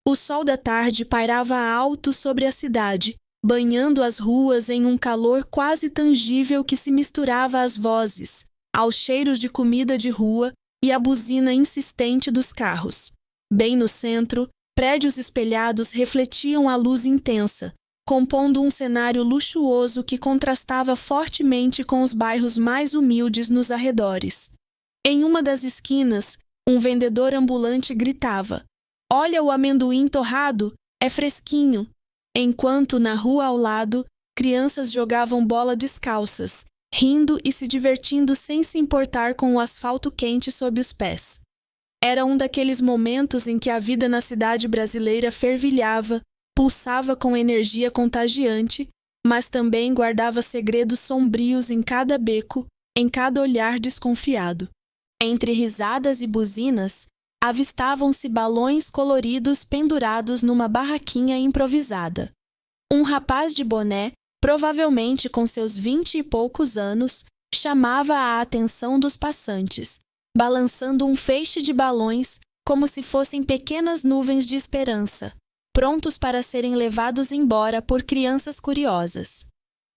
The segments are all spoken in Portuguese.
O sol da tarde pairava alto sobre a cidade, banhando as ruas em um calor quase tangível que se misturava às vozes, aos cheiros de comida de rua e à buzina insistente dos carros. Bem no centro, prédios espelhados refletiam a luz intensa, compondo um cenário luxuoso que contrastava fortemente com os bairros mais humildes nos arredores. Em uma das esquinas, um vendedor ambulante gritava: "Olha o amendoim torrado, é fresquinho", enquanto na rua ao lado, crianças jogavam bola descalças, rindo e se divertindo sem se importar com o asfalto quente sob os pés. Era um daqueles momentos em que a vida na cidade brasileira fervilhava, pulsava com energia contagiante, mas também guardava segredos sombrios em cada beco, em cada olhar desconfiado. Entre risadas e buzinas, avistavam-se balões coloridos pendurados numa barraquinha improvisada. Um rapaz de boné, provavelmente com seus 20 e poucos anos, chamava a atenção dos passantes, balançando um feixe de balões como se fossem pequenas nuvens de esperança, prontos para serem levados embora por crianças curiosas.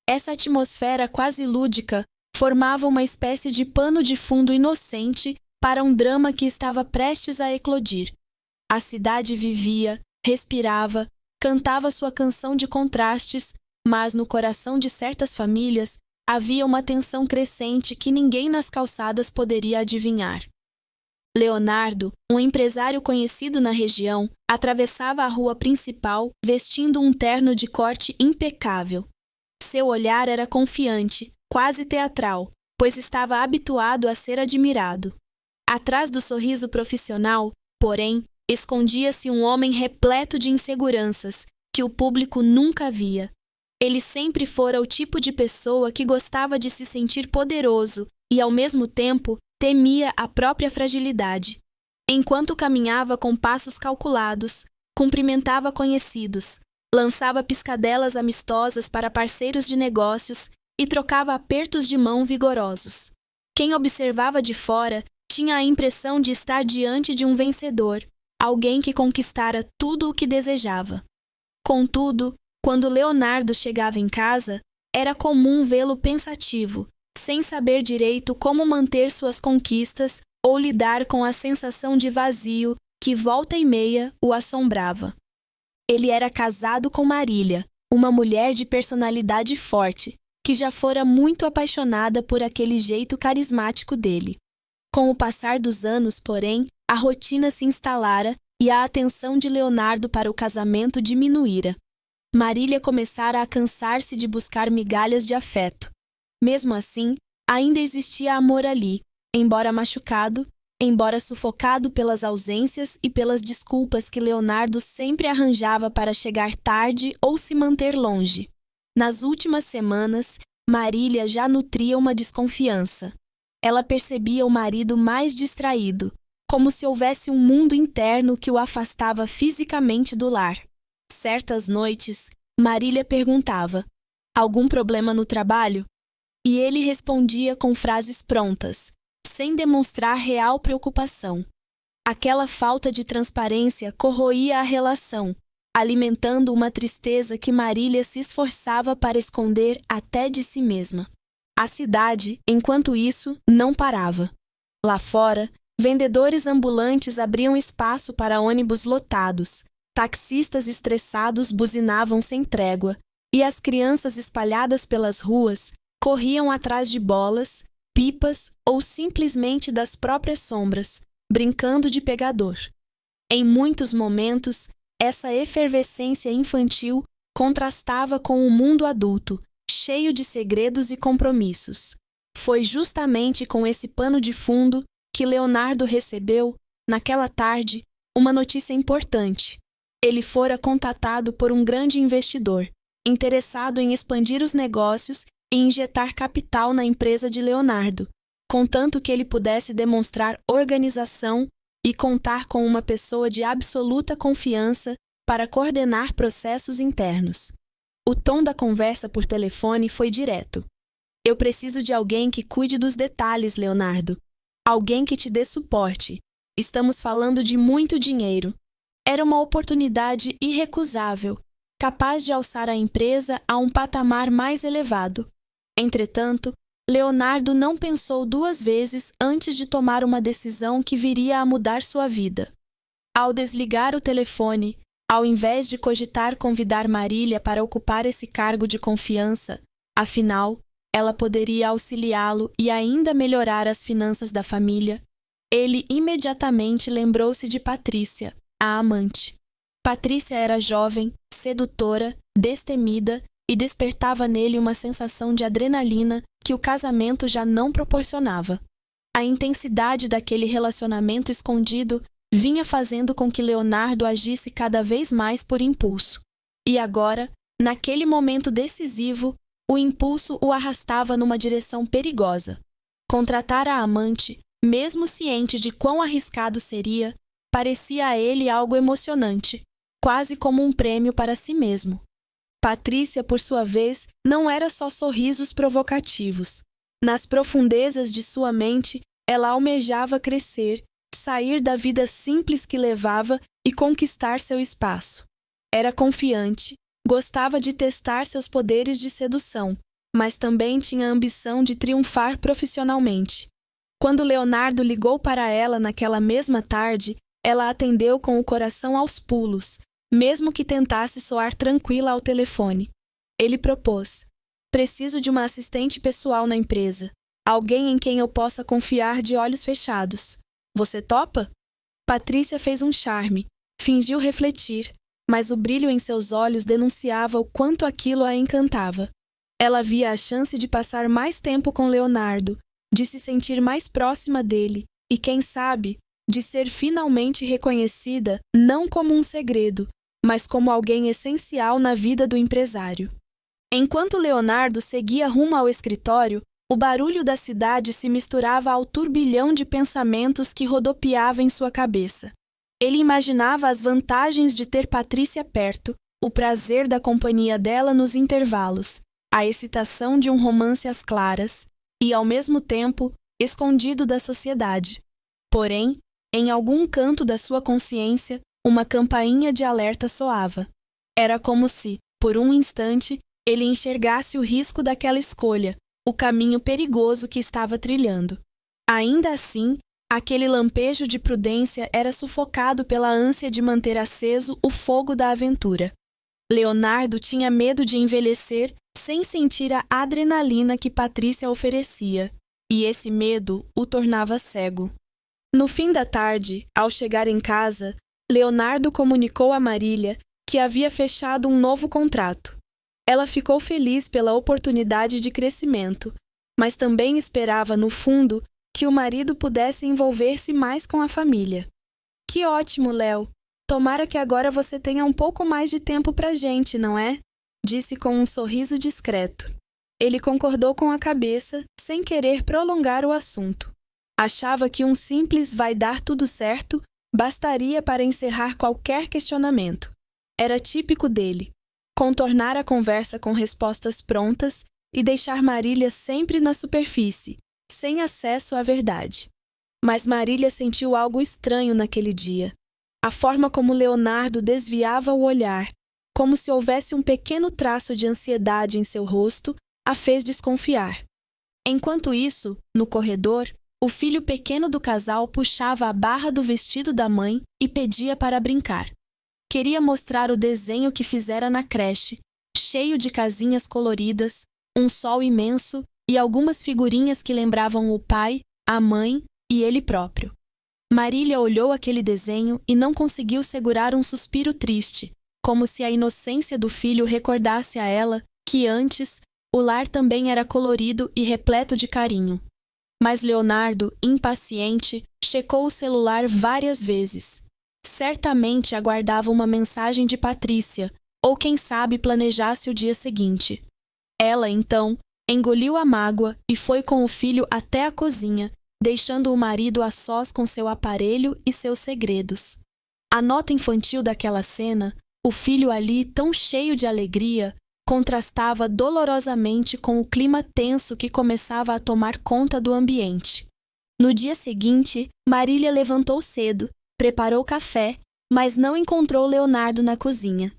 Essa atmosfera quase lúdica formava uma espécie de pano de fundo inocente para um drama que estava prestes a eclodir. A cidade vivia, respirava, cantava sua canção de contrastes, mas no coração de certas famílias havia uma tensão crescente que ninguém nas calçadas poderia adivinhar. Leonardo, um empresário conhecido na região, atravessava a rua principal vestindo um terno de corte impecável. Seu olhar era confiante, quase teatral, pois estava habituado a ser admirado. Atrás do sorriso profissional, porém, escondia-se um homem repleto de inseguranças, que o público nunca via. Ele sempre fora o tipo de pessoa que gostava de se sentir poderoso e, ao mesmo tempo, temia a própria fragilidade. Enquanto caminhava com passos calculados, cumprimentava conhecidos, lançava piscadelas amistosas para parceiros de negócios e trocava apertos de mão vigorosos. Quem observava de fora tinha a impressão de estar diante de um vencedor, alguém que conquistara tudo o que desejava. Contudo, quando Leonardo chegava em casa, era comum vê-lo pensativo, sem saber direito como manter suas conquistas ou lidar com a sensação de vazio que volta e meia o assombrava. Ele era casado com Marília, uma mulher de personalidade forte, que já fora muito apaixonada por aquele jeito carismático dele. Com o passar dos anos, porém, a rotina se instalara e a atenção de Leonardo para o casamento diminuíra. Marília começara a cansar-se de buscar migalhas de afeto. Mesmo assim, ainda existia amor ali, embora machucado, embora sufocado pelas ausências e pelas desculpas que Leonardo sempre arranjava para chegar tarde ou se manter longe. Nas últimas semanas, Marília já nutria uma desconfiança. Ela percebia o marido mais distraído, como se houvesse um mundo interno que o afastava fisicamente do lar. Certas noites, Marília perguntava: "Algum problema no trabalho?" E ele respondia com frases prontas, sem demonstrar real preocupação. Aquela falta de transparência corroía a relação, alimentando uma tristeza que Marília se esforçava para esconder até de si mesma. A cidade, enquanto isso, não parava. Lá fora, vendedores ambulantes abriam espaço para ônibus lotados, taxistas estressados buzinavam sem trégua, e as crianças espalhadas pelas ruas corriam atrás de bolas, pipas ou simplesmente das próprias sombras, brincando de pegador. Em muitos momentos, essa efervescência infantil contrastava com o mundo adulto, cheio de segredos e compromissos. Foi justamente com esse pano de fundo que Leonardo recebeu, naquela tarde, uma notícia importante. Ele fora contatado por um grande investidor, interessado em expandir os negócios e injetar capital na empresa de Leonardo, contanto que ele pudesse demonstrar organização e contar com uma pessoa de absoluta confiança para coordenar processos internos. O tom da conversa por telefone foi direto. "Eu preciso de alguém que cuide dos detalhes, Leonardo. Alguém que te dê suporte. Estamos falando de muito dinheiro. Era uma oportunidade irrecusável, capaz de alçar a empresa a um patamar mais elevado. Entretanto, Leonardo não pensou duas vezes antes de tomar uma decisão que viria a mudar sua vida. Ao desligar o telefone, ao invés de cogitar convidar Marília para ocupar esse cargo de confiança, afinal, ela poderia auxiliá-lo e ainda melhorar as finanças da família, ele imediatamente lembrou-se de Patrícia, a amante. Patrícia era jovem, sedutora, destemida e despertava nele uma sensação de adrenalina que o casamento já não proporcionava. A intensidade daquele relacionamento escondido vinha fazendo com que Leonardo agisse cada vez mais por impulso. E agora, naquele momento decisivo, o impulso o arrastava numa direção perigosa. Contratar a amante, mesmo ciente de quão arriscado seria, parecia a ele algo emocionante, quase como um prêmio para si mesmo. Patrícia, por sua vez, não era só sorrisos provocativos. Nas profundezas de sua mente, ela almejava crescer, sair da vida simples que levava e conquistar seu espaço. Era confiante, gostava de testar seus poderes de sedução, mas também tinha a ambição de triunfar profissionalmente. Quando Leonardo ligou para ela naquela mesma tarde, ela atendeu com o coração aos pulos, mesmo que tentasse soar tranquila ao telefone. Ele propôs: "Preciso de uma assistente pessoal na empresa, alguém em quem eu possa confiar de olhos fechados. Você topa?" Patrícia fez um charme, fingiu refletir, mas o brilho em seus olhos denunciava o quanto aquilo a encantava. Ela via a chance de passar mais tempo com Leonardo, de se sentir mais próxima dele e, quem sabe, de ser finalmente reconhecida não como um segredo, mas como alguém essencial na vida do empresário. Enquanto Leonardo seguia rumo ao escritório, o barulho da cidade se misturava ao turbilhão de pensamentos que rodopiava em sua cabeça. Ele imaginava as vantagens de ter Patrícia perto, o prazer da companhia dela nos intervalos, a excitação de um romance às claras e, ao mesmo tempo, escondido da sociedade. Porém, em algum canto da sua consciência, uma campainha de alerta soava. Era como se, por um instante, ele enxergasse o risco daquela escolha, o caminho perigoso que estava trilhando. Ainda assim, aquele lampejo de prudência era sufocado pela ânsia de manter aceso o fogo da aventura. Leonardo tinha medo de envelhecer sem sentir a adrenalina que Patrícia oferecia, e esse medo o tornava cego. No fim da tarde, ao chegar em casa, Leonardo comunicou a Marília que havia fechado um novo contrato. Ela ficou feliz pela oportunidade de crescimento, mas também esperava, no fundo, que o marido pudesse envolver-se mais com a família. "Que ótimo, Léo! Tomara que agora você tenha um pouco mais de tempo pra gente, não é?" disse com um sorriso discreto. Ele concordou com a cabeça, sem querer prolongar o assunto. Achava que um simples "vai dar tudo certo" bastaria para encerrar qualquer questionamento. Era típico dele, contornar a conversa com respostas prontas e deixar Marília sempre na superfície, sem acesso à verdade. Mas Marília sentiu algo estranho naquele dia. A forma como Leonardo desviava o olhar, como se houvesse um pequeno traço de ansiedade em seu rosto, a fez desconfiar. Enquanto isso, no corredor, o filho pequeno do casal puxava a barra do vestido da mãe e pedia para brincar. Queria mostrar o desenho que fizera na creche, cheio de casinhas coloridas, um sol imenso e algumas figurinhas que lembravam o pai, a mãe e ele próprio. Marília olhou aquele desenho e não conseguiu segurar um suspiro triste, como se a inocência do filho recordasse a ela que antes o lar também era colorido e repleto de carinho. Mas Leonardo, impaciente, checou o celular várias vezes. Certamente aguardava uma mensagem de Patrícia, ou quem sabe planejasse o dia seguinte. Ela, então, engoliu a mágoa e foi com o filho até a cozinha, deixando o marido a sós com seu aparelho e seus segredos. A nota infantil daquela cena, o filho ali tão cheio de alegria, contrastava dolorosamente com o clima tenso que começava a tomar conta do ambiente. No dia seguinte, Marília levantou cedo, preparou café mas não encontrou Leonardo na cozinha.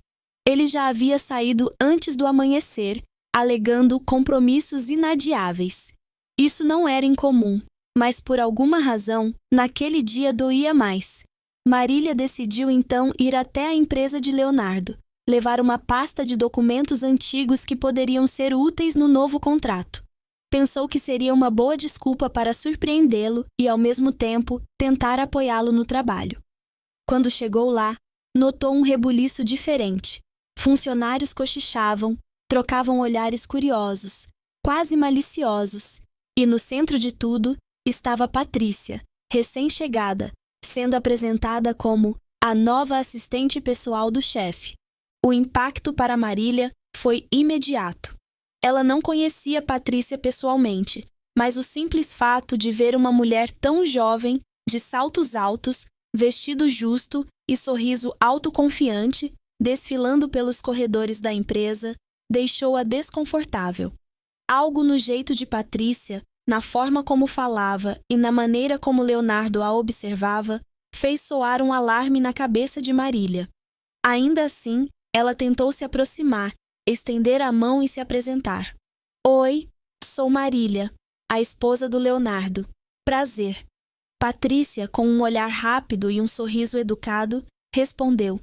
Ele já havia saído antes do amanhecer, alegando compromissos inadiáveis. Isso não era incomum, mas por alguma razão, naquele dia doía mais. Marília decidiu então ir até a empresa de Leonardo, levar uma pasta de documentos antigos que poderiam ser úteis no novo contrato. Pensou que seria uma boa desculpa para surpreendê-lo e, ao mesmo tempo, tentar apoiá-lo no trabalho. Quando chegou lá, notou um rebuliço diferente. Funcionários cochichavam, trocavam olhares curiosos, quase maliciosos, e no centro de tudo estava Patrícia, recém-chegada, sendo apresentada como a nova assistente pessoal do chefe. O impacto para Marília foi imediato. Ela não conhecia Patrícia pessoalmente, mas o simples fato de ver uma mulher tão jovem, de saltos altos, vestido justo e sorriso autoconfiante, desfilando pelos corredores da empresa, deixou-a desconfortável. Algo no jeito de Patrícia, na forma como falava e na maneira como Leonardo a observava, fez soar um alarme na cabeça de Marília. Ainda assim, ela tentou se aproximar, estender a mão e se apresentar. Oi, sou Marília, a esposa do Leonardo. Prazer. Patrícia, com um olhar rápido e um sorriso educado, respondeu.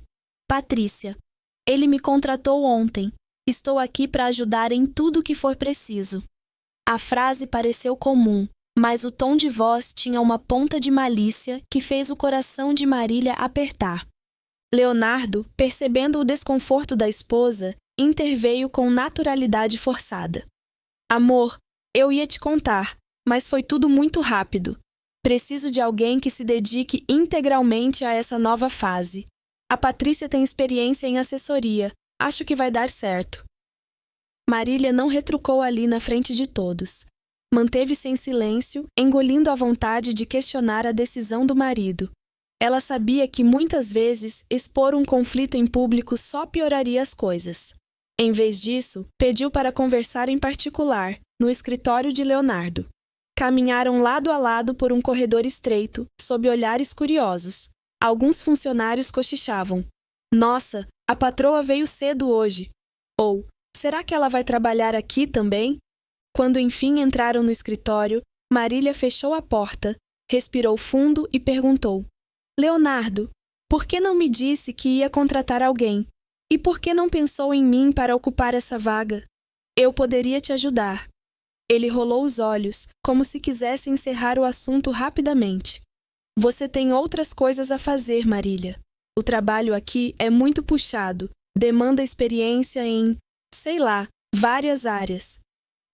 Patrícia, ele me contratou ontem. Estou aqui para ajudar em tudo o que for preciso. A frase pareceu comum, mas o tom de voz tinha uma ponta de malícia que fez o coração de Marília apertar. Leonardo, percebendo o desconforto da esposa, interveio com naturalidade forçada. Amor, eu ia te contar, mas foi tudo muito rápido. Preciso de alguém que se dedique integralmente a essa nova fase. A Patrícia tem experiência em assessoria. Acho que vai dar certo. Marília não retrucou ali na frente de todos. Manteve-se em silêncio, engolindo a vontade de questionar a decisão do marido. Ela sabia que muitas vezes expor um conflito em público só pioraria as coisas. Em vez disso, pediu para conversar em particular, no escritório de Leonardo. Caminharam lado a lado por um corredor estreito, sob olhares curiosos. Alguns funcionários cochichavam. Nossa, a patroa veio cedo hoje. Ou, será que ela vai trabalhar aqui também? Quando enfim entraram no escritório, Marília fechou a porta, respirou fundo e perguntou. Leonardo, por que não me disse que ia contratar alguém? E por que não pensou em mim para ocupar essa vaga? Eu poderia te ajudar. Ele rolou os olhos, como se quisesse encerrar o assunto rapidamente. Você tem outras coisas a fazer, Marília. O trabalho aqui é muito puxado, demanda experiência em, sei lá, várias áreas.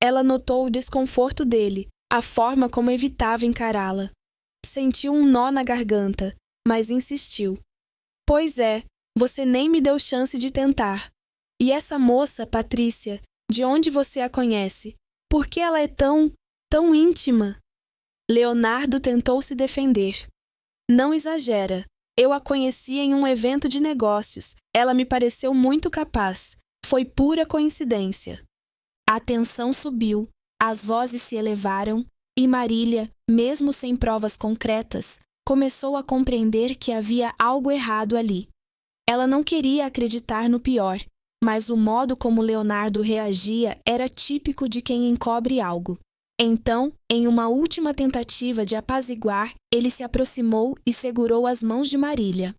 Ela notou o desconforto dele, a forma como evitava encará-la. Sentiu um nó na garganta, mas insistiu. Pois é, você nem me deu chance de tentar. E essa moça, Patrícia, de onde você a conhece? Por que ela é tão íntima? Leonardo tentou se defender. Não exagera. Eu a conheci em um evento de negócios. Ela me pareceu muito capaz. Foi pura coincidência. A tensão subiu, as vozes se elevaram e Marília, mesmo sem provas concretas, começou a compreender que havia algo errado ali. Ela não queria acreditar no pior, mas o modo como Leonardo reagia era típico de quem encobre algo. Então, em uma última tentativa de apaziguar, ele se aproximou e segurou as mãos de Marília.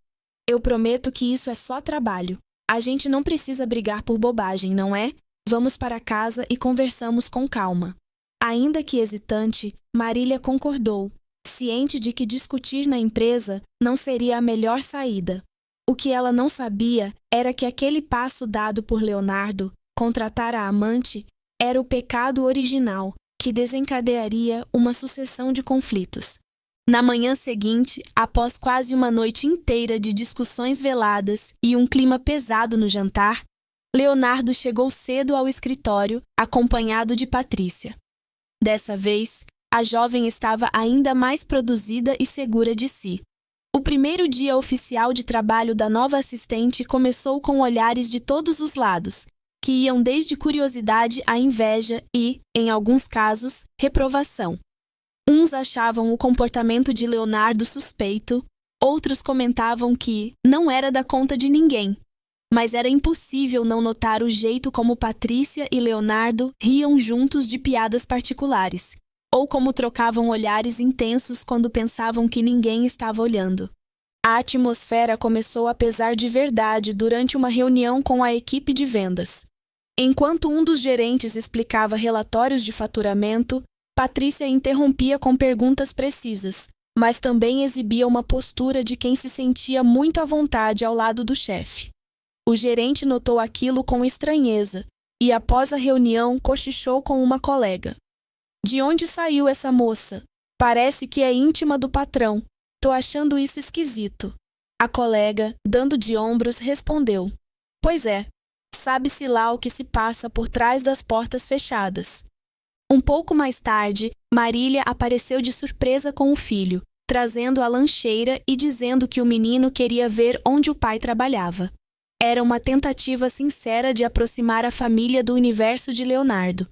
Eu prometo que isso é só trabalho. A gente não precisa brigar por bobagem, não é? Vamos para casa e conversamos com calma. Ainda que hesitante, Marília concordou, ciente de que discutir na empresa não seria a melhor saída. O que ela não sabia era que aquele passo dado por Leonardo, contratar a amante, era o pecado original, que desencadearia uma sucessão de conflitos. Na manhã seguinte, após quase uma noite inteira de discussões veladas e um clima pesado no jantar, Leonardo chegou cedo ao escritório, acompanhado de Patrícia. Dessa vez, a jovem estava ainda mais produzida e segura de si. O primeiro dia oficial de trabalho da nova assistente começou com olhares de todos os lados, que iam desde curiosidade à inveja e, em alguns casos, reprovação. Uns achavam o comportamento de Leonardo suspeito, Outros comentavam que não era da conta de ninguém, mas era impossível não notar o jeito como Patrícia e Leonardo riam juntos de piadas particulares, ou como trocavam olhares intensos quando pensavam que ninguém estava olhando. A atmosfera começou a pesar de verdade durante uma reunião com a equipe de vendas. Enquanto um dos gerentes explicava relatórios de faturamento, Patrícia interrompia com perguntas precisas, mas também exibia uma postura de quem se sentia muito à vontade ao lado do chefe. O gerente notou aquilo com estranheza e, após a reunião, cochichou com uma colega. "De onde saiu essa moça? Parece que é íntima do patrão. Tô achando isso esquisito." A colega, dando de ombros, respondeu: "Pois é, sabe-se lá o que se passa por trás das portas fechadas." Um pouco mais tarde, Marília apareceu de surpresa com o filho, trazendo a lancheira e dizendo que o menino queria ver onde o pai trabalhava. Era uma tentativa sincera de aproximar a família do universo de Leonardo.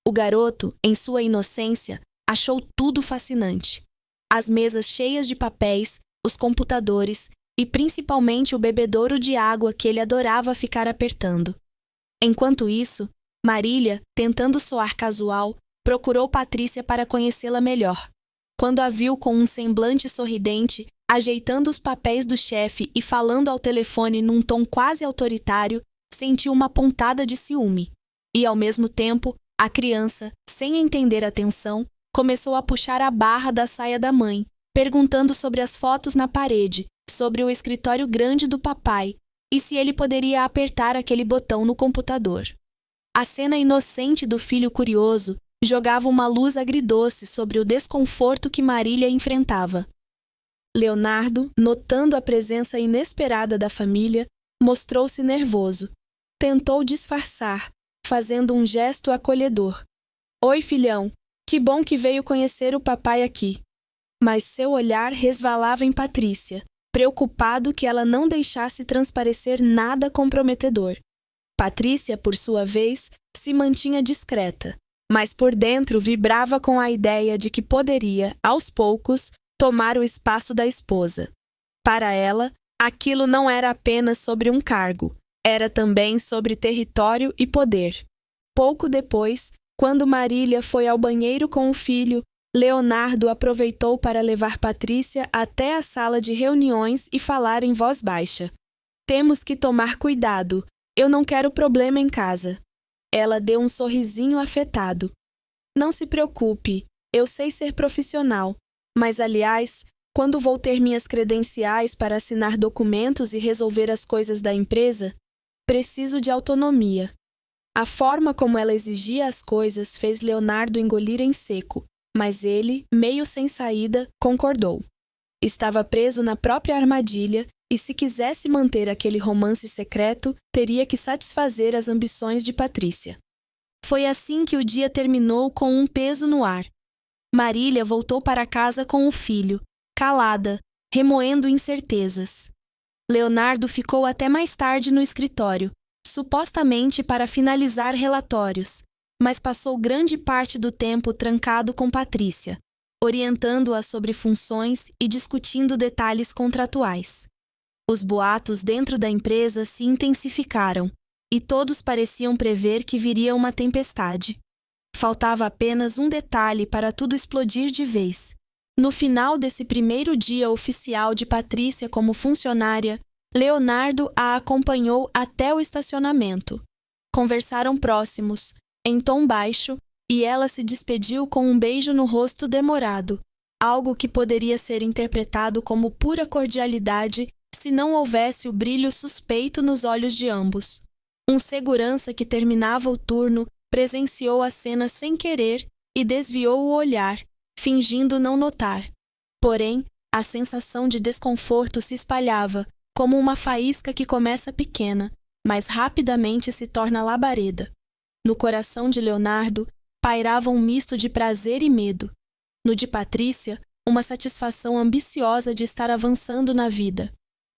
O garoto, em sua inocência, achou tudo fascinante. As mesas cheias de papéis, os computadores e principalmente o bebedouro de água que ele adorava ficar apertando. Enquanto isso, Marília, tentando soar casual, procurou Patrícia para conhecê-la melhor. Quando a viu com um semblante sorridente, ajeitando os papéis do chefe e falando ao telefone num tom quase autoritário, sentiu uma pontada de ciúme. E, ao mesmo tempo, a criança, sem entender a tensão, começou a puxar a barra da saia da mãe, perguntando sobre as fotos na parede, sobre o escritório grande do papai e se ele poderia apertar aquele botão no computador. A cena inocente do filho curioso jogava uma luz agridoce sobre o desconforto que Marília enfrentava. Leonardo, notando a presença inesperada da família, mostrou-se nervoso. Tentou disfarçar, fazendo um gesto acolhedor. "Oi, filhão, que bom que veio conhecer o papai aqui." Mas seu olhar resvalava em Patrícia, preocupado que ela não deixasse transparecer nada comprometedor. Patrícia, por sua vez, se mantinha discreta, mas por dentro vibrava com a ideia de que poderia, aos poucos, tomar o espaço da esposa. Para ela, aquilo não era apenas sobre um cargo, era também sobre território e poder. Pouco depois, quando Marília foi ao banheiro com o filho, Leonardo aproveitou para levar Patrícia até a sala de reuniões e falar em voz baixa. "Temos que tomar cuidado. Eu não quero problema em casa." Ela deu um sorrisinho afetado. "Não se preocupe, eu sei ser profissional, mas, aliás, quando vou ter minhas credenciais para assinar documentos e resolver as coisas da empresa, preciso de autonomia." A forma como ela exigia as coisas fez Leonardo engolir em seco, mas ele, meio sem saída, concordou. Estava preso na própria armadilha e, se quisesse manter aquele romance secreto, teria que satisfazer as ambições de Patrícia. Foi assim que o dia terminou com um peso no ar. Marília voltou para casa com o filho, calada, remoendo incertezas. Leonardo ficou até mais tarde no escritório, supostamente para finalizar relatórios, mas passou grande parte do tempo trancado com Patrícia, orientando-a sobre funções e discutindo detalhes contratuais. Os boatos dentro da empresa se intensificaram, e todos pareciam prever que viria uma tempestade. Faltava apenas um detalhe para tudo explodir de vez. No final desse primeiro dia oficial de Patrícia como funcionária, Leonardo a acompanhou até o estacionamento. Conversaram próximos, em tom baixo, e ela se despediu com um beijo no rosto demorado, algo que poderia ser interpretado como pura cordialidade se não houvesse o brilho suspeito nos olhos de ambos. Um segurança que terminava o turno presenciou a cena sem querer e desviou o olhar, fingindo não notar. Porém, a sensação de desconforto se espalhava, como uma faísca que começa pequena, mas rapidamente se torna labareda. No coração de Leonardo pairava um misto de prazer e medo. No de Patrícia, uma satisfação ambiciosa de estar avançando na vida.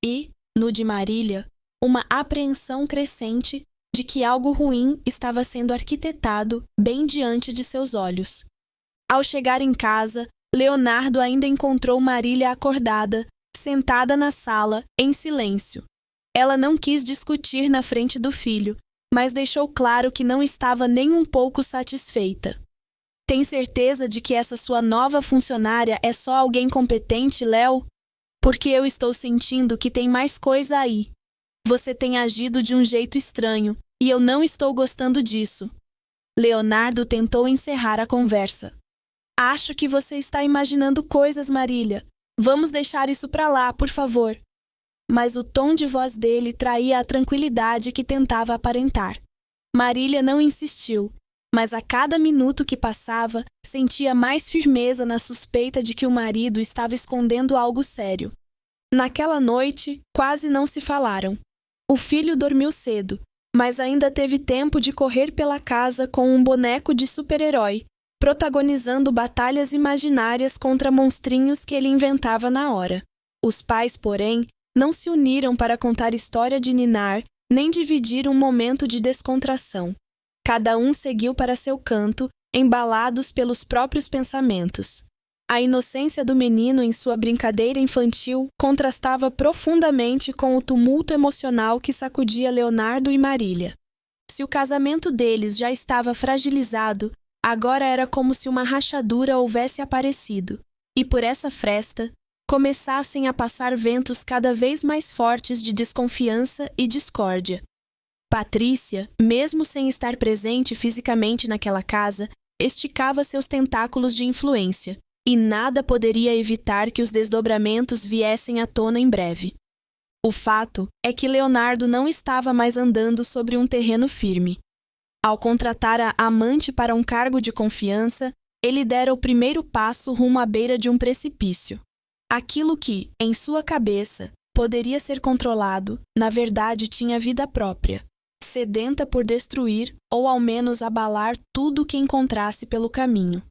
E, no de Marília, uma apreensão crescente de que algo ruim estava sendo arquitetado bem diante de seus olhos. Ao chegar em casa, Leonardo ainda encontrou Marília acordada, sentada na sala, em silêncio. Ela não quis discutir na frente do filho, mas deixou claro que não estava nem um pouco satisfeita. Tem certeza de que essa sua nova funcionária é só alguém competente, Léo? Porque eu estou sentindo que tem mais coisa aí. Você tem agido de um jeito estranho, e eu não estou gostando disso. Leonardo tentou encerrar a conversa. Acho que você está imaginando coisas, Marília. Vamos deixar isso para lá, por favor. Mas o tom de voz dele traía a tranquilidade que tentava aparentar. Marília não insistiu, mas a cada minuto que passava, sentia mais firmeza na suspeita de que o marido estava escondendo algo sério. Naquela noite, quase não se falaram. O filho dormiu cedo, mas ainda teve tempo de correr pela casa com um boneco de super-herói, protagonizando batalhas imaginárias contra monstrinhos que ele inventava na hora. Os pais, porém, não se uniram para contar história de ninar, nem dividir um momento de descontração. Cada um seguiu para seu canto, embalados pelos próprios pensamentos. A inocência do menino em sua brincadeira infantil contrastava profundamente com o tumulto emocional que sacudia Leonardo e Marília. Se o casamento deles já estava fragilizado, agora era como se uma rachadura houvesse aparecido, e por essa fresta começassem a passar ventos cada vez mais fortes de desconfiança e discórdia. Patrícia, mesmo sem estar presente fisicamente naquela casa, esticava seus tentáculos de influência, e nada poderia evitar que os desdobramentos viessem à tona em breve. O fato é que Leonardo não estava mais andando sobre um terreno firme. Ao contratar a amante para um cargo de confiança, ele dera o primeiro passo rumo à beira de um precipício. Aquilo que, em sua cabeça, poderia ser controlado, na verdade tinha vida própria, sedenta por destruir ou ao menos abalar tudo o que encontrasse pelo caminho.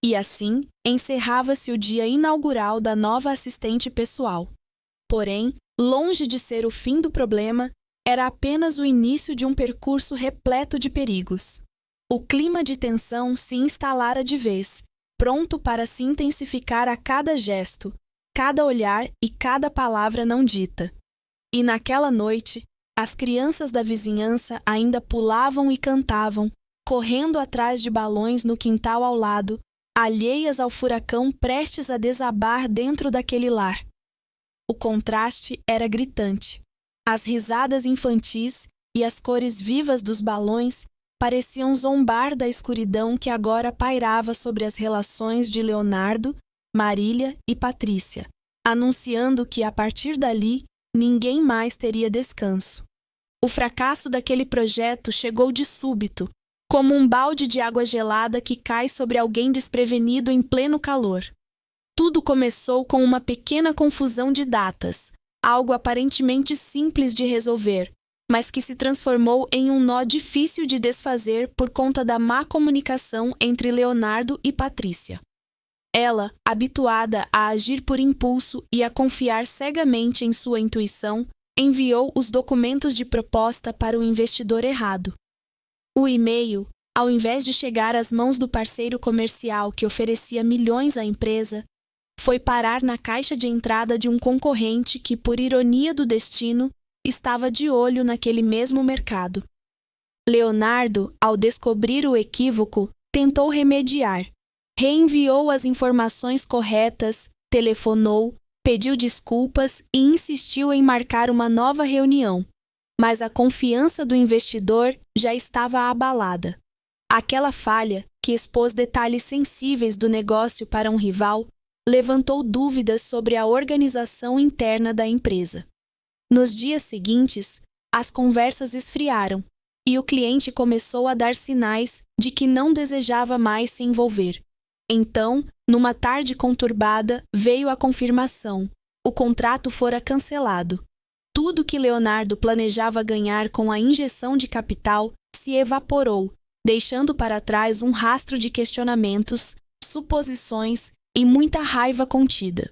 E assim, encerrava-se o dia inaugural da nova assistente pessoal. Porém, longe de ser o fim do problema, era apenas o início de um percurso repleto de perigos. O clima de tensão se instalara de vez, pronto para se intensificar a cada gesto, cada olhar e cada palavra não dita. E naquela noite, as crianças da vizinhança ainda pulavam e cantavam, correndo atrás de balões no quintal ao lado, alheias ao furacão prestes a desabar dentro daquele lar. O contraste era gritante. As risadas infantis e as cores vivas dos balões pareciam zombar da escuridão que agora pairava sobre as relações de Leonardo, Marília e Patrícia, anunciando que, a partir dali, ninguém mais teria descanso. O fracasso daquele projeto chegou de súbito, como um balde de água gelada que cai sobre alguém desprevenido em pleno calor. Tudo começou com uma pequena confusão de datas, algo aparentemente simples de resolver, mas que se transformou em um nó difícil de desfazer por conta da má comunicação entre Leonardo e Patrícia. Ela, habituada a agir por impulso e a confiar cegamente em sua intuição, enviou os documentos de proposta para o investidor errado. O e-mail, ao invés de chegar às mãos do parceiro comercial que oferecia milhões à empresa, foi parar na caixa de entrada de um concorrente que, por ironia do destino, estava de olho naquele mesmo mercado. Leonardo, ao descobrir o equívoco, tentou remediar. Reenviou as informações corretas, telefonou, pediu desculpas e insistiu em marcar uma nova reunião. Mas a confiança do investidor já estava abalada. Aquela falha, que expôs detalhes sensíveis do negócio para um rival, levantou dúvidas sobre a organização interna da empresa. Nos dias seguintes, as conversas esfriaram e o cliente começou a dar sinais de que não desejava mais se envolver. Então, numa tarde conturbada, veio a confirmação. O contrato fora cancelado. Tudo que Leonardo planejava ganhar com a injeção de capital se evaporou, deixando para trás um rastro de questionamentos, suposições e muita raiva contida.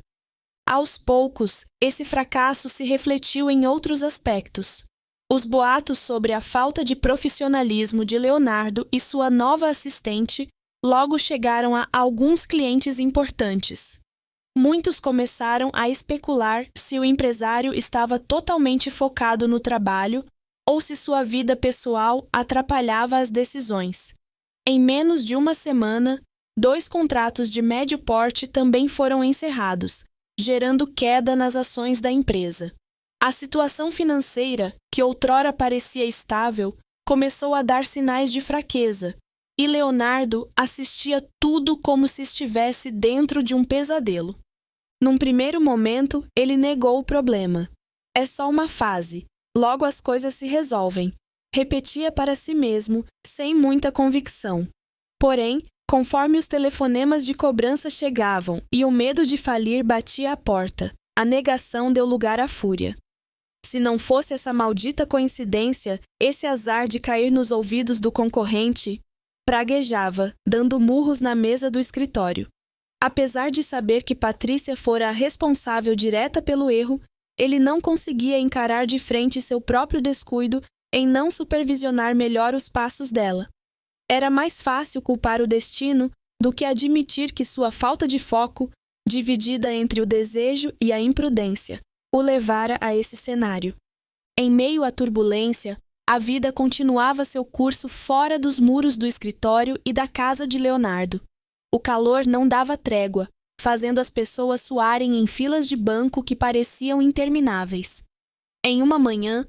Aos poucos, esse fracasso se refletiu em outros aspectos. Os boatos sobre a falta de profissionalismo de Leonardo e sua nova assistente logo chegaram a alguns clientes importantes. Muitos começaram a especular se o empresário estava totalmente focado no trabalho ou se sua vida pessoal atrapalhava as decisões. Em menos de uma semana, 2 contratos de médio porte também foram encerrados, gerando queda nas ações da empresa. A situação financeira, que outrora parecia estável, começou a dar sinais de fraqueza, e Leonardo assistia tudo como se estivesse dentro de um pesadelo. Num primeiro momento, ele negou o problema. É só uma fase, logo as coisas se resolvem, repetia para si mesmo, sem muita convicção. Porém, conforme os telefonemas de cobrança chegavam e o medo de falir batia à porta, a negação deu lugar à fúria. Se não fosse essa maldita coincidência, esse azar de cair nos ouvidos do concorrente, praguejava, dando murros na mesa do escritório. Apesar de saber que Patrícia fora a responsável direta pelo erro, ele não conseguia encarar de frente seu próprio descuido em não supervisionar melhor os passos dela. Era mais fácil culpar o destino do que admitir que sua falta de foco, dividida entre o desejo e a imprudência, o levara a esse cenário. Em meio à turbulência, a vida continuava seu curso fora dos muros do escritório e da casa de Leonardo. O calor não dava trégua, fazendo as pessoas suarem em filas de banco que pareciam intermináveis. Em uma manhã,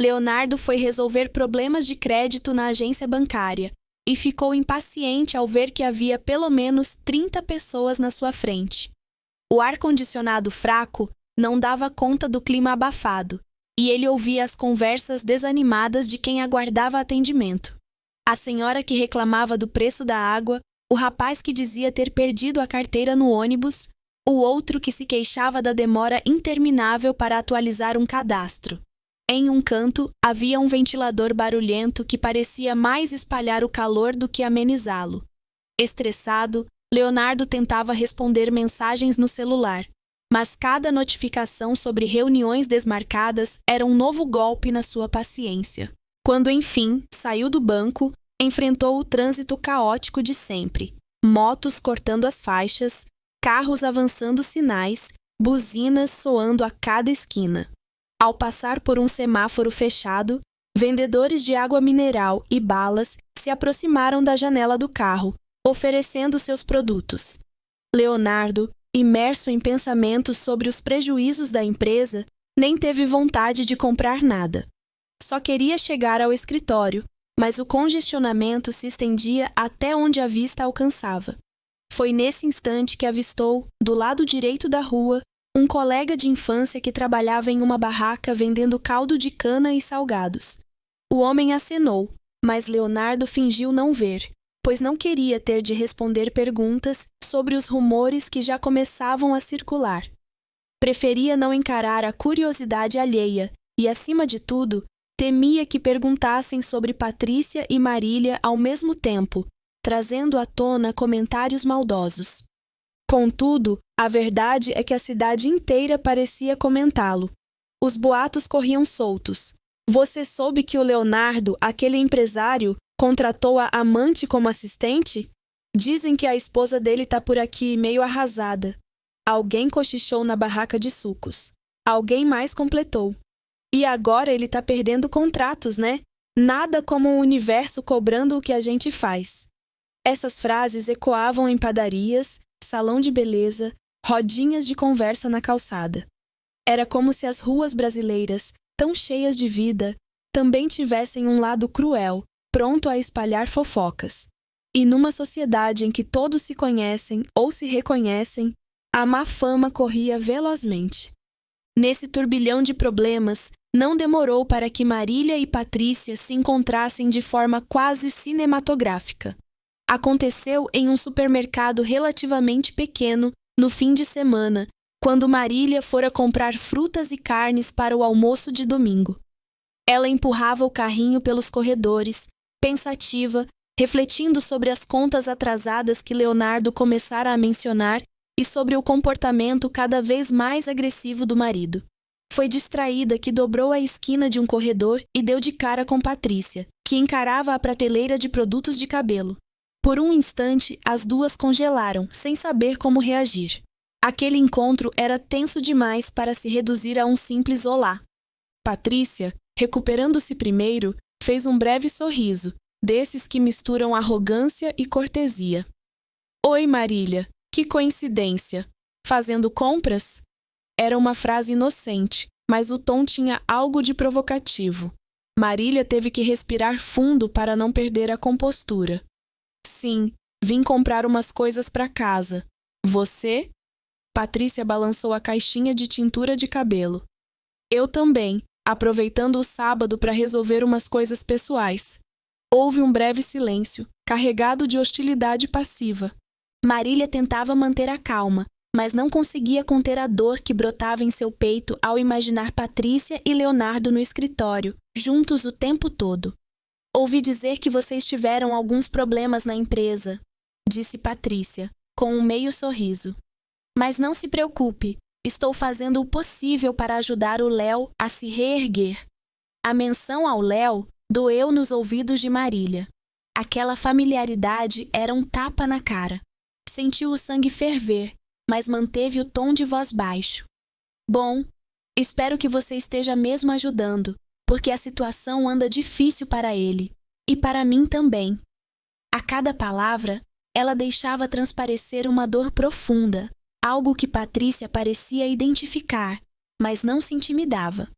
Leonardo foi resolver problemas de crédito na agência bancária e ficou impaciente ao ver que havia pelo menos 30 pessoas na sua frente. O ar-condicionado fraco não dava conta do clima abafado, e ele ouvia as conversas desanimadas de quem aguardava atendimento. A senhora que reclamava do preço da água, o rapaz que dizia ter perdido a carteira no ônibus, o outro que se queixava da demora interminável para atualizar um cadastro. Em um canto, havia um ventilador barulhento que parecia mais espalhar o calor do que amenizá-lo. Estressado, Leonardo tentava responder mensagens no celular, mas cada notificação sobre reuniões desmarcadas era um novo golpe na sua paciência. Quando, enfim, saiu do banco, enfrentou o trânsito caótico de sempre. Motos cortando as faixas, carros avançando sinais, buzinas soando a cada esquina. Ao passar por um semáforo fechado, vendedores de água mineral e balas se aproximaram da janela do carro, oferecendo seus produtos. Leonardo, imerso em pensamentos sobre os prejuízos da empresa, nem teve vontade de comprar nada. Só queria chegar ao escritório, mas o congestionamento se estendia até onde a vista alcançava. Foi nesse instante que avistou, do lado direito da rua, um colega de infância que trabalhava em uma barraca vendendo caldo de cana e salgados. O homem acenou, mas Leonardo fingiu não ver, pois não queria ter de responder perguntas sobre os rumores que já começavam a circular. Preferia não encarar a curiosidade alheia e, acima de tudo, temia que perguntassem sobre Patrícia e Marília ao mesmo tempo, trazendo à tona comentários maldosos. Contudo, a verdade é que a cidade inteira parecia comentá-lo. Os boatos corriam soltos. Você soube que o Leonardo, aquele empresário, contratou a amante como assistente? Dizem que a esposa dele tá por aqui meio arrasada. Alguém cochichou na barraca de sucos. Alguém mais completou. E agora ele tá perdendo contratos, né? Nada como o universo cobrando o que a gente faz. Essas frases ecoavam em padarias, salão de beleza, rodinhas de conversa na calçada. Era como se as ruas brasileiras, tão cheias de vida, também tivessem um lado cruel, pronto a espalhar fofocas. E numa sociedade em que todos se conhecem ou se reconhecem, a má fama corria velozmente. Nesse turbilhão de problemas, não demorou para que Marília e Patrícia se encontrassem de forma quase cinematográfica. Aconteceu em um supermercado relativamente pequeno, no fim de semana, quando Marília fora comprar frutas e carnes para o almoço de domingo. Ela empurrava o carrinho pelos corredores, pensativa, refletindo sobre as contas atrasadas que Leonardo começara a mencionar e sobre o comportamento cada vez mais agressivo do marido. Foi distraída que dobrou a esquina de um corredor e deu de cara com Patrícia, que encarava a prateleira de produtos de cabelo. Por um instante, as duas congelaram, sem saber como reagir. Aquele encontro era tenso demais para se reduzir a um simples olá. Patrícia, recuperando-se primeiro, fez um breve sorriso, desses que misturam arrogância e cortesia. Oi, Marília, que coincidência! Fazendo compras? Era uma frase inocente, mas o tom tinha algo de provocativo. Marília teve que respirar fundo para não perder a compostura. Sim, vim comprar umas coisas para casa. Você? Patrícia balançou a caixinha de tintura de cabelo. Eu também, aproveitando o sábado para resolver umas coisas pessoais. Houve um breve silêncio, carregado de hostilidade passiva. Marília tentava manter a calma, mas não conseguia conter a dor que brotava em seu peito ao imaginar Patrícia e Leonardo no escritório, juntos o tempo todo. Ouvi dizer que vocês tiveram alguns problemas na empresa, disse Patrícia, com um meio sorriso. Mas não se preocupe, estou fazendo o possível para ajudar o Léo a se reerguer. A menção ao Léo doeu nos ouvidos de Marília. Aquela familiaridade era um tapa na cara. Sentiu o sangue ferver, mas manteve o tom de voz baixo. Bom, espero que você esteja mesmo ajudando, porque a situação anda difícil para ele, e para mim também. A cada palavra, ela deixava transparecer uma dor profunda, algo que Patrícia parecia identificar, mas não se intimidava.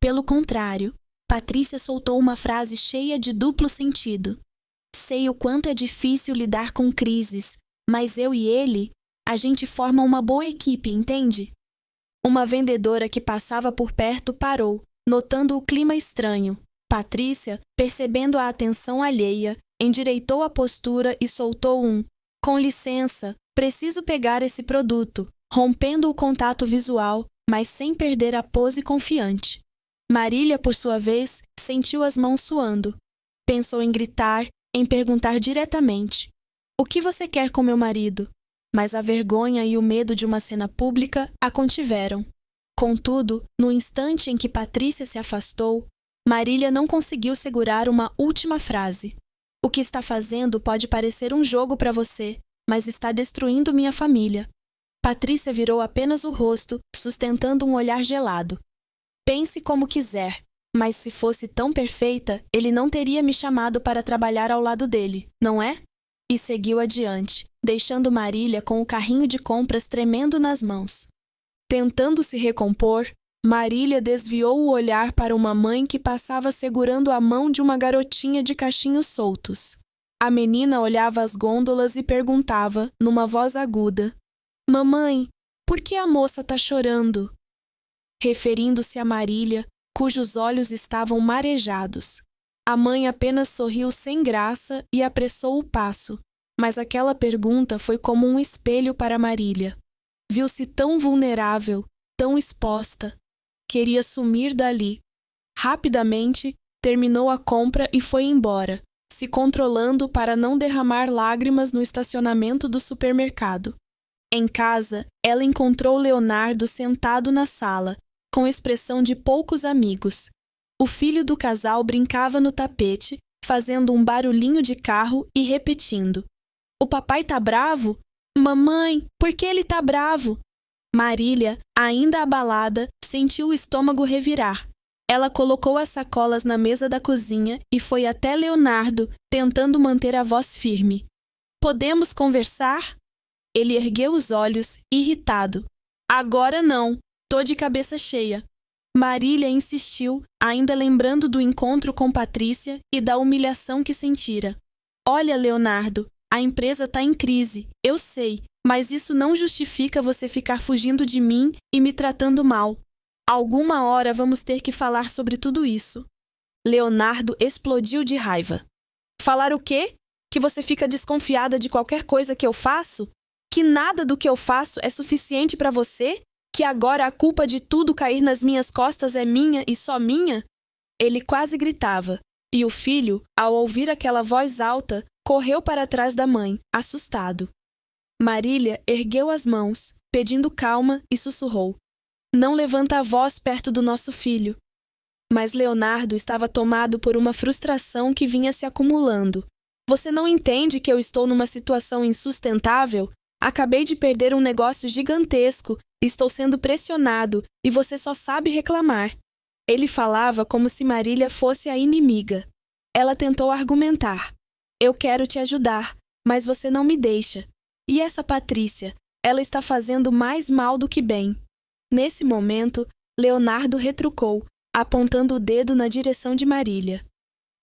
Pelo contrário, Patrícia soltou uma frase cheia de duplo sentido. Sei o quanto é difícil lidar com crises, mas eu e ele, a gente forma uma boa equipe, entende? Uma vendedora que passava por perto parou, notando o clima estranho. Patrícia, percebendo a atenção alheia, endireitou a postura e soltou um: com licença, preciso pegar esse produto, rompendo o contato visual, mas sem perder a pose confiante. Marília, por sua vez, sentiu as mãos suando. Pensou em gritar, em perguntar diretamente: o que você quer com meu marido? Mas a vergonha e o medo de uma cena pública a contiveram. Contudo, no instante em que Patrícia se afastou, Marília não conseguiu segurar uma última frase. O que está fazendo pode parecer um jogo para você, mas está destruindo minha família. Patrícia virou apenas o rosto, sustentando um olhar gelado. Pense como quiser, mas se fosse tão perfeita, ele não teria me chamado para trabalhar ao lado dele, não é? E seguiu adiante, deixando Marília com o carrinho de compras tremendo nas mãos. Tentando se recompor, Marília desviou o olhar para uma mãe que passava segurando a mão de uma garotinha de cachinhos soltos. A menina olhava as gôndolas e perguntava, numa voz aguda: Mamãe, por que a moça está chorando? Referindo-se a Marília, cujos olhos estavam marejados. A mãe apenas sorriu sem graça e apressou o passo, mas aquela pergunta foi como um espelho para Marília. Viu-se tão vulnerável, tão exposta. Queria sumir dali. Rapidamente, terminou a compra e foi embora, se controlando para não derramar lágrimas no estacionamento do supermercado. Em casa, ela encontrou Leonardo sentado na sala, com expressão de poucos amigos. O filho do casal brincava no tapete, fazendo um barulhinho de carro e repetindo: O papai tá bravo? Mamãe, por que ele tá bravo? Marília, ainda abalada, sentiu o estômago revirar. Ela colocou as sacolas na mesa da cozinha e foi até Leonardo, tentando manter a voz firme. Podemos conversar? Ele ergueu os olhos, irritado. Agora não, tô de cabeça cheia. Marília insistiu, ainda lembrando do encontro com Patrícia e da humilhação que sentira. Olha, Leonardo, a empresa tá em crise, eu sei, mas isso não justifica você ficar fugindo de mim e me tratando mal. Alguma hora vamos ter que falar sobre tudo isso. Leonardo explodiu de raiva. Falar o quê? Que você fica desconfiada de qualquer coisa que eu faço? Que nada do que eu faço é suficiente para você? Que agora a culpa de tudo cair nas minhas costas é minha e só minha? Ele quase gritava, e o filho, ao ouvir aquela voz alta, correu para trás da mãe, assustado. Marília ergueu as mãos, pedindo calma, e sussurrou: Não levanta a voz perto do nosso filho. Mas Leonardo estava tomado por uma frustração que vinha se acumulando. Você não entende que eu estou numa situação insustentável? Acabei de perder um negócio gigantesco, estou sendo pressionado e você só sabe reclamar. Ele falava como se Marília fosse a inimiga. Ela tentou argumentar. Eu quero te ajudar, mas você não me deixa. E essa Patrícia? Ela está fazendo mais mal do que bem. Nesse momento, Leonardo retrucou, apontando o dedo na direção de Marília.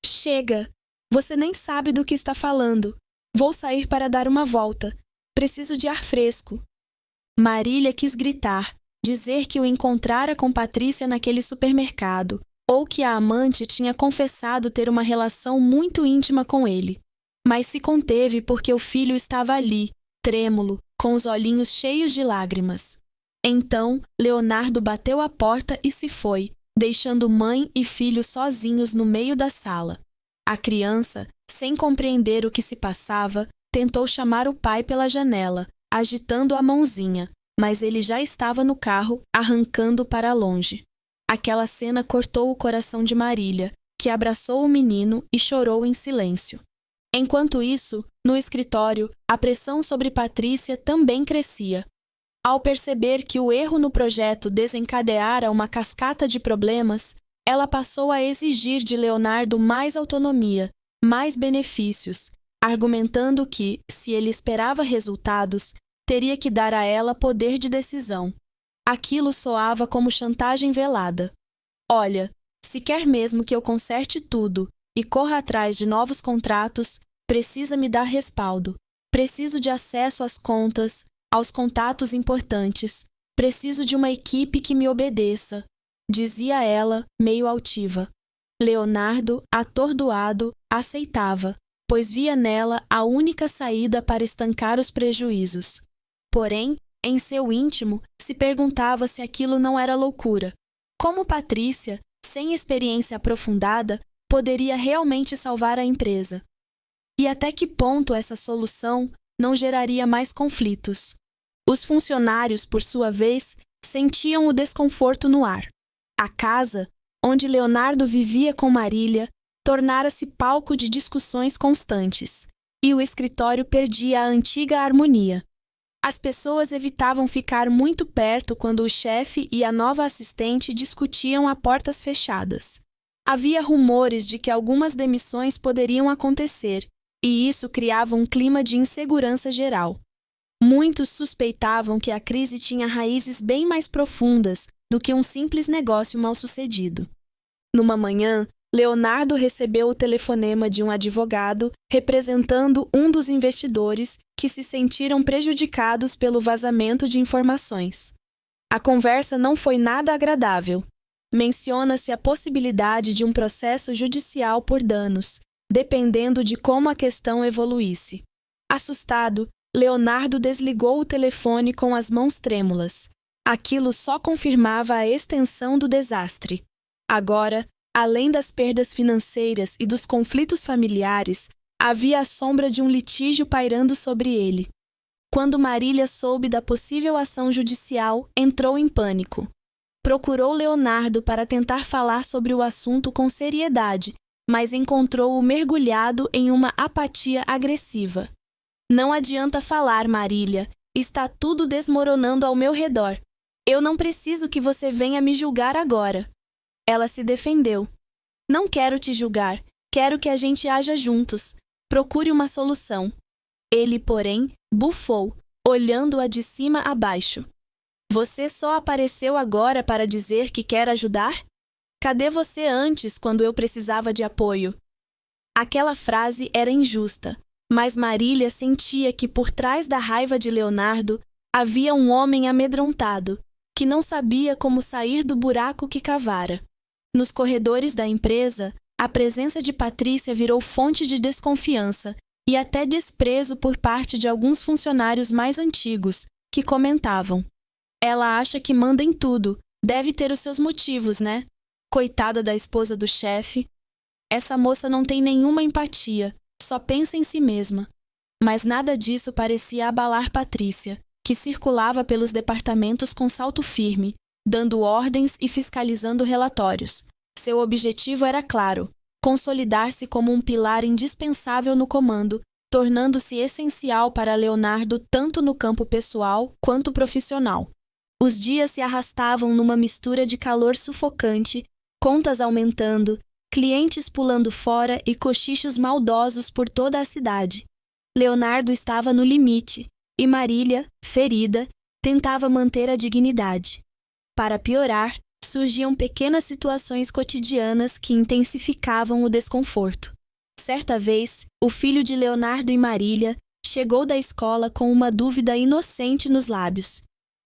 Chega! Você nem sabe do que está falando. Vou sair para dar uma volta. Preciso de ar fresco. Marília quis gritar, dizer que o encontrara com Patrícia naquele supermercado, ou que a amante tinha confessado ter uma relação muito íntima com ele. Mas se conteve porque o filho estava ali, trêmulo, com os olhinhos cheios de lágrimas. Então, Leonardo bateu a porta e se foi, deixando mãe e filho sozinhos no meio da sala. A criança, sem compreender o que se passava, tentou chamar o pai pela janela, agitando a mãozinha, mas ele já estava no carro, arrancando para longe. Aquela cena cortou o coração de Marília, que abraçou o menino e chorou em silêncio. Enquanto isso, no escritório, a pressão sobre Patrícia também crescia. Ao perceber que o erro no projeto desencadeara uma cascata de problemas, ela passou a exigir de Leonardo mais autonomia, mais benefícios, argumentando que, se ele esperava resultados, teria que dar a ela poder de decisão. Aquilo soava como chantagem velada. Olha, se quer mesmo que eu conserte tudo e corra atrás de novos contratos, precisa me dar respaldo. Preciso de acesso às contas, aos contatos importantes. Preciso de uma equipe que me obedeça, dizia ela, meio altiva. Leonardo, atordoado, aceitava, pois via nela a única saída para estancar os prejuízos. Porém, em seu íntimo, se perguntava se aquilo não era loucura. Como Patrícia, sem experiência aprofundada, poderia realmente salvar a empresa? E até que ponto essa solução não geraria mais conflitos? Os funcionários, por sua vez, sentiam o desconforto no ar. A casa, onde Leonardo vivia com Marília, tornara-se palco de discussões constantes, e o escritório perdia a antiga harmonia. As pessoas evitavam ficar muito perto quando o chefe e a nova assistente discutiam a portas fechadas. Havia rumores de que algumas demissões poderiam acontecer, e isso criava um clima de insegurança geral. Muitos suspeitavam que a crise tinha raízes bem mais profundas do que um simples negócio mal-sucedido. Numa manhã, Leonardo recebeu o telefonema de um advogado representando um dos investidores que se sentiram prejudicados pelo vazamento de informações. A conversa não foi nada agradável. Menciona-se a possibilidade de um processo judicial por danos, dependendo de como a questão evoluísse. Assustado, Leonardo desligou o telefone com as mãos trêmulas. Aquilo só confirmava a extensão do desastre. Agora, além das perdas financeiras e dos conflitos familiares, havia a sombra de um litígio pairando sobre ele. Quando Marília soube da possível ação judicial, entrou em pânico. Procurou Leonardo para tentar falar sobre o assunto com seriedade, mas encontrou-o mergulhado em uma apatia agressiva. Não adianta falar, Marília. Está tudo desmoronando ao meu redor. Eu não preciso que você venha me julgar agora. Ela se defendeu. Não quero te julgar. Quero que a gente haja juntos. Procure uma solução. Ele, porém, bufou, olhando-a de cima a baixo. Você só apareceu agora para dizer que quer ajudar? Cadê você antes, quando eu precisava de apoio? Aquela frase era injusta, mas Marília sentia que por trás da raiva de Leonardo havia um homem amedrontado, que não sabia como sair do buraco que cavara. Nos corredores da empresa, a presença de Patrícia virou fonte de desconfiança e até desprezo por parte de alguns funcionários mais antigos, que comentavam: ela acha que manda em tudo, deve ter os seus motivos, né? Coitada da esposa do chefe. Essa moça não tem nenhuma empatia, só pensa em si mesma. Mas nada disso parecia abalar Patrícia, que circulava pelos departamentos com salto firme, dando ordens e fiscalizando relatórios. Seu objetivo era claro: consolidar-se como um pilar indispensável no comando, tornando-se essencial para Leonardo tanto no campo pessoal quanto profissional. Os dias se arrastavam numa mistura de calor sufocante, contas aumentando, clientes pulando fora e cochichos maldosos por toda a cidade. Leonardo estava no limite e Marília, ferida, tentava manter a dignidade. Para piorar, surgiam pequenas situações cotidianas que intensificavam o desconforto. Certa vez, o filho de Leonardo e Marília chegou da escola com uma dúvida inocente nos lábios.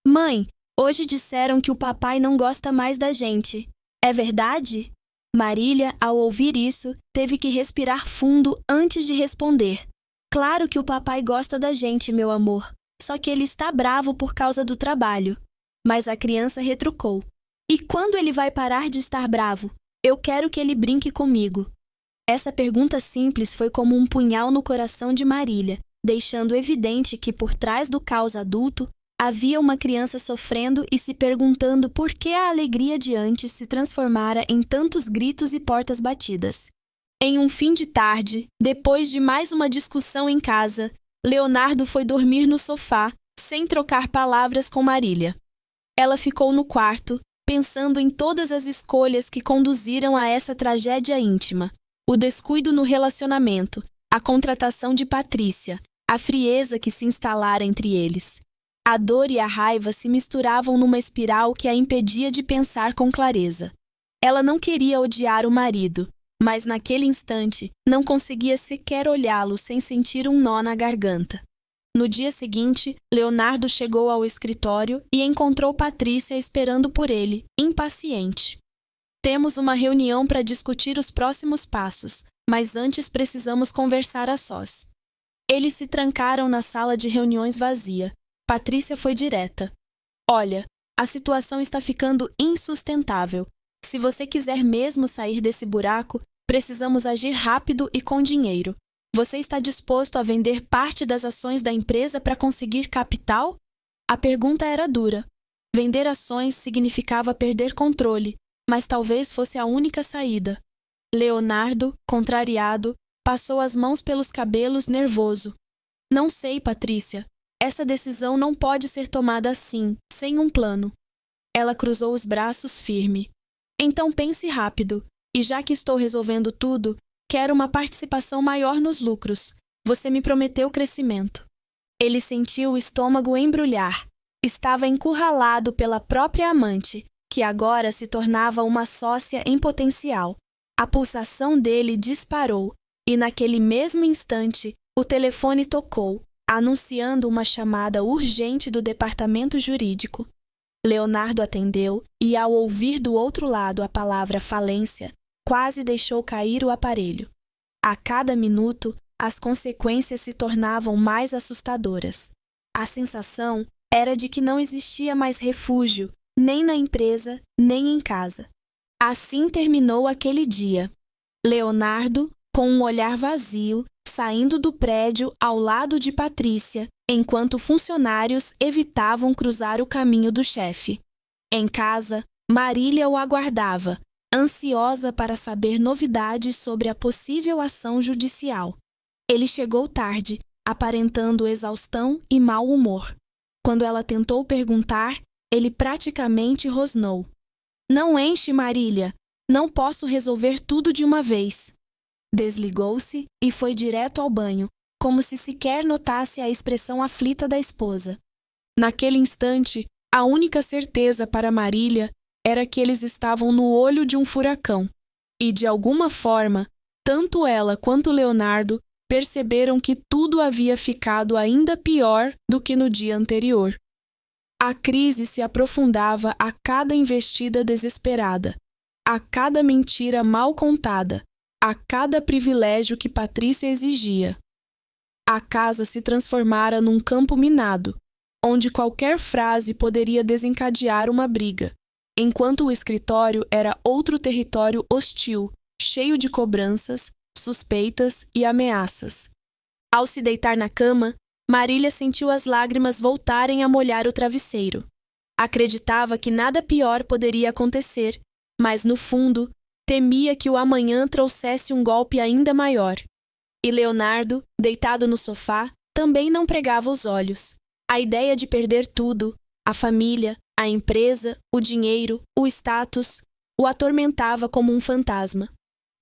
Mãe, hoje disseram que o papai não gosta mais da gente. É verdade? Marília, ao ouvir isso, teve que respirar fundo antes de responder. Claro que o papai gosta da gente, meu amor. Só que ele está bravo por causa do trabalho. Mas a criança retrucou. E quando ele vai parar de estar bravo? Eu quero que ele brinque comigo. Essa pergunta simples foi como um punhal no coração de Marília, deixando evidente que por trás do caos adulto havia uma criança sofrendo e se perguntando por que a alegria de antes se transformara em tantos gritos e portas batidas. Em um fim de tarde, depois de mais uma discussão em casa, Leonardo foi dormir no sofá, sem trocar palavras com Marília. Ela ficou no quarto, pensando em todas as escolhas que conduziram a essa tragédia íntima. O descuido no relacionamento, a contratação de Patrícia, a frieza que se instalara entre eles. A dor e a raiva se misturavam numa espiral que a impedia de pensar com clareza. Ela não queria odiar o marido, mas naquele instante não conseguia sequer olhá-lo sem sentir um nó na garganta. No dia seguinte, Leonardo chegou ao escritório e encontrou Patrícia esperando por ele, impaciente. Temos uma reunião para discutir os próximos passos, mas antes precisamos conversar a sós. Eles se trancaram na sala de reuniões vazia. Patrícia foi direta. Olha, a situação está ficando insustentável. Se você quiser mesmo sair desse buraco, precisamos agir rápido e com dinheiro. Você está disposto a vender parte das ações da empresa para conseguir capital? A pergunta era dura. Vender ações significava perder controle, mas talvez fosse a única saída. Leonardo, contrariado, passou as mãos pelos cabelos, nervoso. Não sei, Patrícia. Essa decisão não pode ser tomada assim, sem um plano. Ela cruzou os braços firme. Então pense rápido. E já que estou resolvendo tudo, quero uma participação maior nos lucros. Você me prometeu crescimento. Ele sentiu o estômago embrulhar. Estava encurralado pela própria amante, que agora se tornava uma sócia em potencial. A pulsação dele disparou e, naquele mesmo instante, o telefone tocou, anunciando uma chamada urgente do departamento jurídico. Leonardo atendeu e, ao ouvir do outro lado a palavra falência, quase deixou cair o aparelho. A cada minuto, as consequências se tornavam mais assustadoras. A sensação era de que não existia mais refúgio, nem na empresa, nem em casa. Assim terminou aquele dia. Leonardo, com um olhar vazio, saindo do prédio ao lado de Patrícia, enquanto funcionários evitavam cruzar o caminho do chefe. Em casa, Marília o aguardava, ansiosa para saber novidades sobre a possível ação judicial. Ele chegou tarde, aparentando exaustão e mau humor. Quando ela tentou perguntar, ele praticamente rosnou. Não enche, Marília. Não posso resolver tudo de uma vez. Desligou-se e foi direto ao banho, como se sequer notasse a expressão aflita da esposa. Naquele instante, a única certeza para Marília era que eles estavam no olho de um furacão. E, de alguma forma, tanto ela quanto Leonardo perceberam que tudo havia ficado ainda pior do que no dia anterior. A crise se aprofundava a cada investida desesperada, a cada mentira mal contada, a cada privilégio que Patrícia exigia. A casa se transformara num campo minado, onde qualquer frase poderia desencadear uma briga, enquanto o escritório era outro território hostil, cheio de cobranças, suspeitas e ameaças. Ao se deitar na cama, Marília sentiu as lágrimas voltarem a molhar o travesseiro. Acreditava que nada pior poderia acontecer, mas, no fundo, temia que o amanhã trouxesse um golpe ainda maior. E Leonardo, deitado no sofá, também não pregava os olhos. A ideia de perder tudo, a família, a empresa, o dinheiro, o status, o atormentava como um fantasma.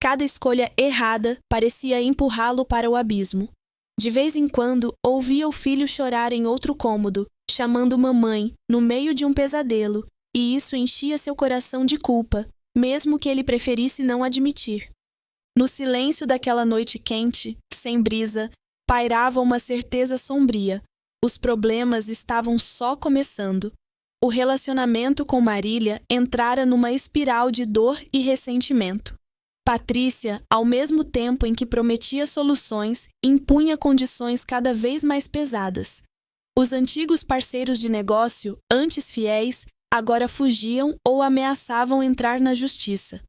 Cada escolha errada parecia empurrá-lo para o abismo. De vez em quando, ouvia o filho chorar em outro cômodo, chamando mamãe, no meio de um pesadelo, e isso enchia seu coração de culpa, mesmo que ele preferisse não admitir. No silêncio daquela noite quente, sem brisa, pairava uma certeza sombria. Os problemas estavam só começando. O relacionamento com Marília entrara numa espiral de dor e ressentimento. Patrícia, ao mesmo tempo em que prometia soluções, impunha condições cada vez mais pesadas. Os antigos parceiros de negócio, antes fiéis, agora fugiam ou ameaçavam entrar na justiça.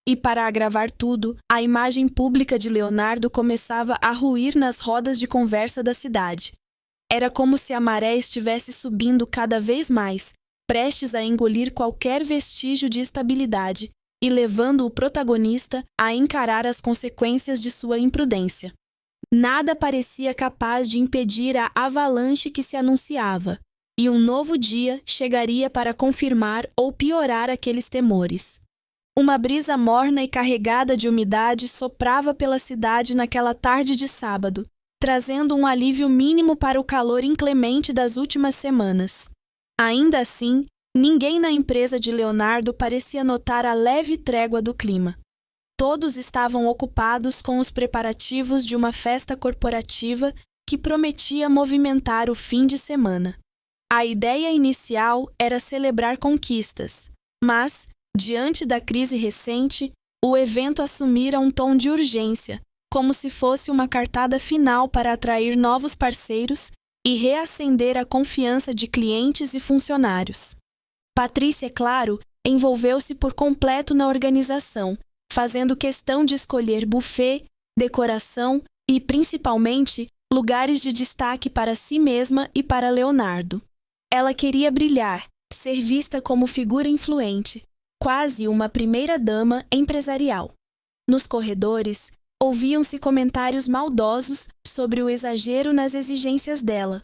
E para agravar tudo, a imagem pública de Leonardo começava a ruir nas rodas de conversa da cidade. Era como se a maré estivesse subindo cada vez mais, prestes a engolir qualquer vestígio de estabilidade e levando o protagonista a encarar as consequências de sua imprudência. Nada parecia capaz de impedir a avalanche que se anunciava, e um novo dia chegaria para confirmar ou piorar aqueles temores. Uma brisa morna e carregada de umidade soprava pela cidade naquela tarde de sábado, trazendo um alívio mínimo para o calor inclemente das últimas semanas. Ainda assim, ninguém na empresa de Leonardo parecia notar a leve trégua do clima. Todos estavam ocupados com os preparativos de uma festa corporativa que prometia movimentar o fim de semana. A ideia inicial era celebrar conquistas, mas, diante da crise recente, o evento assumira um tom de urgência, como se fosse uma cartada final para atrair novos parceiros e reacender a confiança de clientes e funcionários. Patrícia, claro, envolveu-se por completo na organização, fazendo questão de escolher buffet, decoração e, principalmente, lugares de destaque para si mesma e para Leonardo. Ela queria brilhar, ser vista como figura influente, quase uma primeira-dama empresarial. Nos corredores, ouviam-se comentários maldosos sobre o exagero nas exigências dela.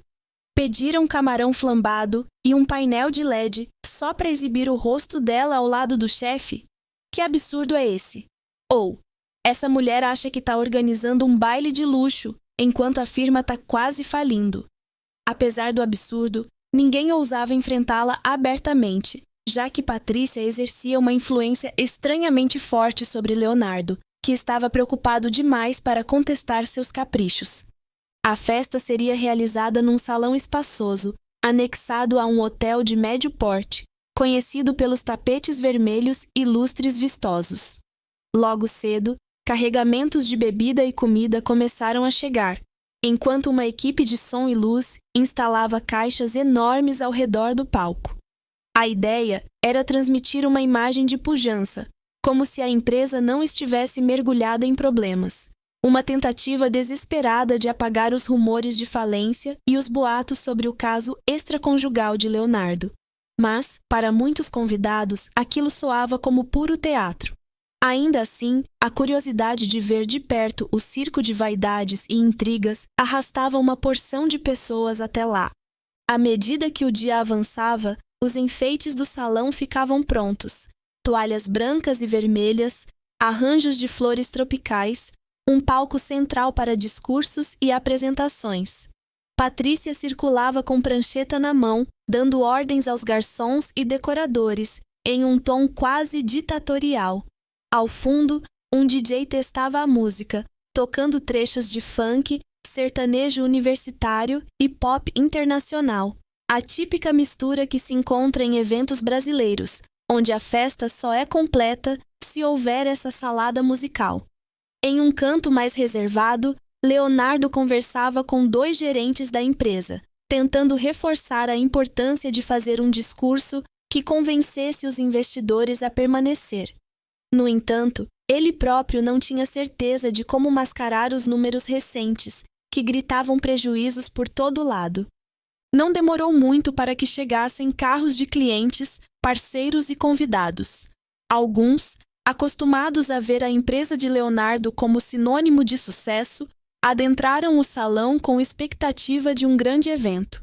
Pediram camarão flambado e um painel de LED só para exibir o rosto dela ao lado do chefe? Que absurdo é esse? Ou, essa mulher acha que está organizando um baile de luxo, enquanto a firma está quase falindo. Apesar do absurdo, ninguém ousava enfrentá-la abertamente, já que Patrícia exercia uma influência estranhamente forte sobre Leonardo, que estava preocupado demais para contestar seus caprichos. A festa seria realizada num salão espaçoso, anexado a um hotel de médio porte, conhecido pelos tapetes vermelhos e lustres vistosos. Logo cedo, carregamentos de bebida e comida começaram a chegar, enquanto uma equipe de som e luz instalava caixas enormes ao redor do palco. A ideia era transmitir uma imagem de pujança, como se a empresa não estivesse mergulhada em problemas. Uma tentativa desesperada de apagar os rumores de falência e os boatos sobre o caso extraconjugal de Leonardo. Mas, para muitos convidados, aquilo soava como puro teatro. Ainda assim, a curiosidade de ver de perto o circo de vaidades e intrigas arrastava uma porção de pessoas até lá. À medida que o dia avançava, os enfeites do salão ficavam prontos. Toalhas brancas e vermelhas, arranjos de flores tropicais, um palco central para discursos e apresentações. Patrícia circulava com prancheta na mão, dando ordens aos garçons e decoradores, em um tom quase ditatorial. Ao fundo, um DJ testava a música, tocando trechos de funk, sertanejo universitário e pop internacional, a típica mistura que se encontra em eventos brasileiros, onde a festa só é completa se houver essa salada musical. Em um canto mais reservado, Leonardo conversava com 2 gerentes da empresa, tentando reforçar a importância de fazer um discurso que convencesse os investidores a permanecer. No entanto, ele próprio não tinha certeza de como mascarar os números recentes, que gritavam prejuízos por todo lado. Não demorou muito para que chegassem carros de clientes, parceiros e convidados. Alguns, acostumados a ver a empresa de Leonardo como sinônimo de sucesso, adentraram o salão com expectativa de um grande evento.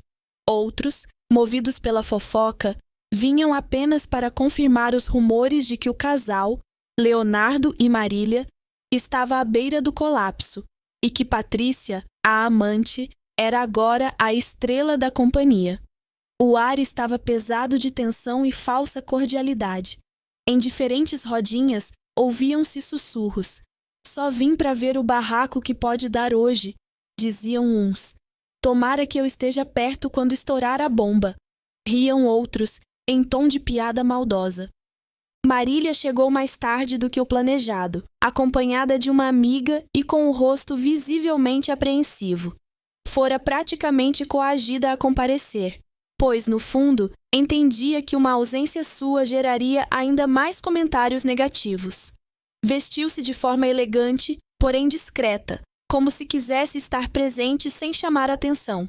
Outros, movidos pela fofoca, vinham apenas para confirmar os rumores de que o casal, Leonardo e Marília, estava à beira do colapso e que Patrícia, a amante, era agora a estrela da companhia. O ar estava pesado de tensão e falsa cordialidade. Em diferentes rodinhas ouviam-se sussurros. Só vim para ver o barraco que pode dar hoje, diziam uns. Tomara que eu esteja perto quando estourar a bomba. Riam outros, em tom de piada maldosa. Marília chegou mais tarde do que o planejado, acompanhada de uma amiga e com o rosto visivelmente apreensivo. Fora praticamente coagida a comparecer, pois, no fundo, entendia que uma ausência sua geraria ainda mais comentários negativos. Vestiu-se de forma elegante, porém discreta, como se quisesse estar presente sem chamar atenção.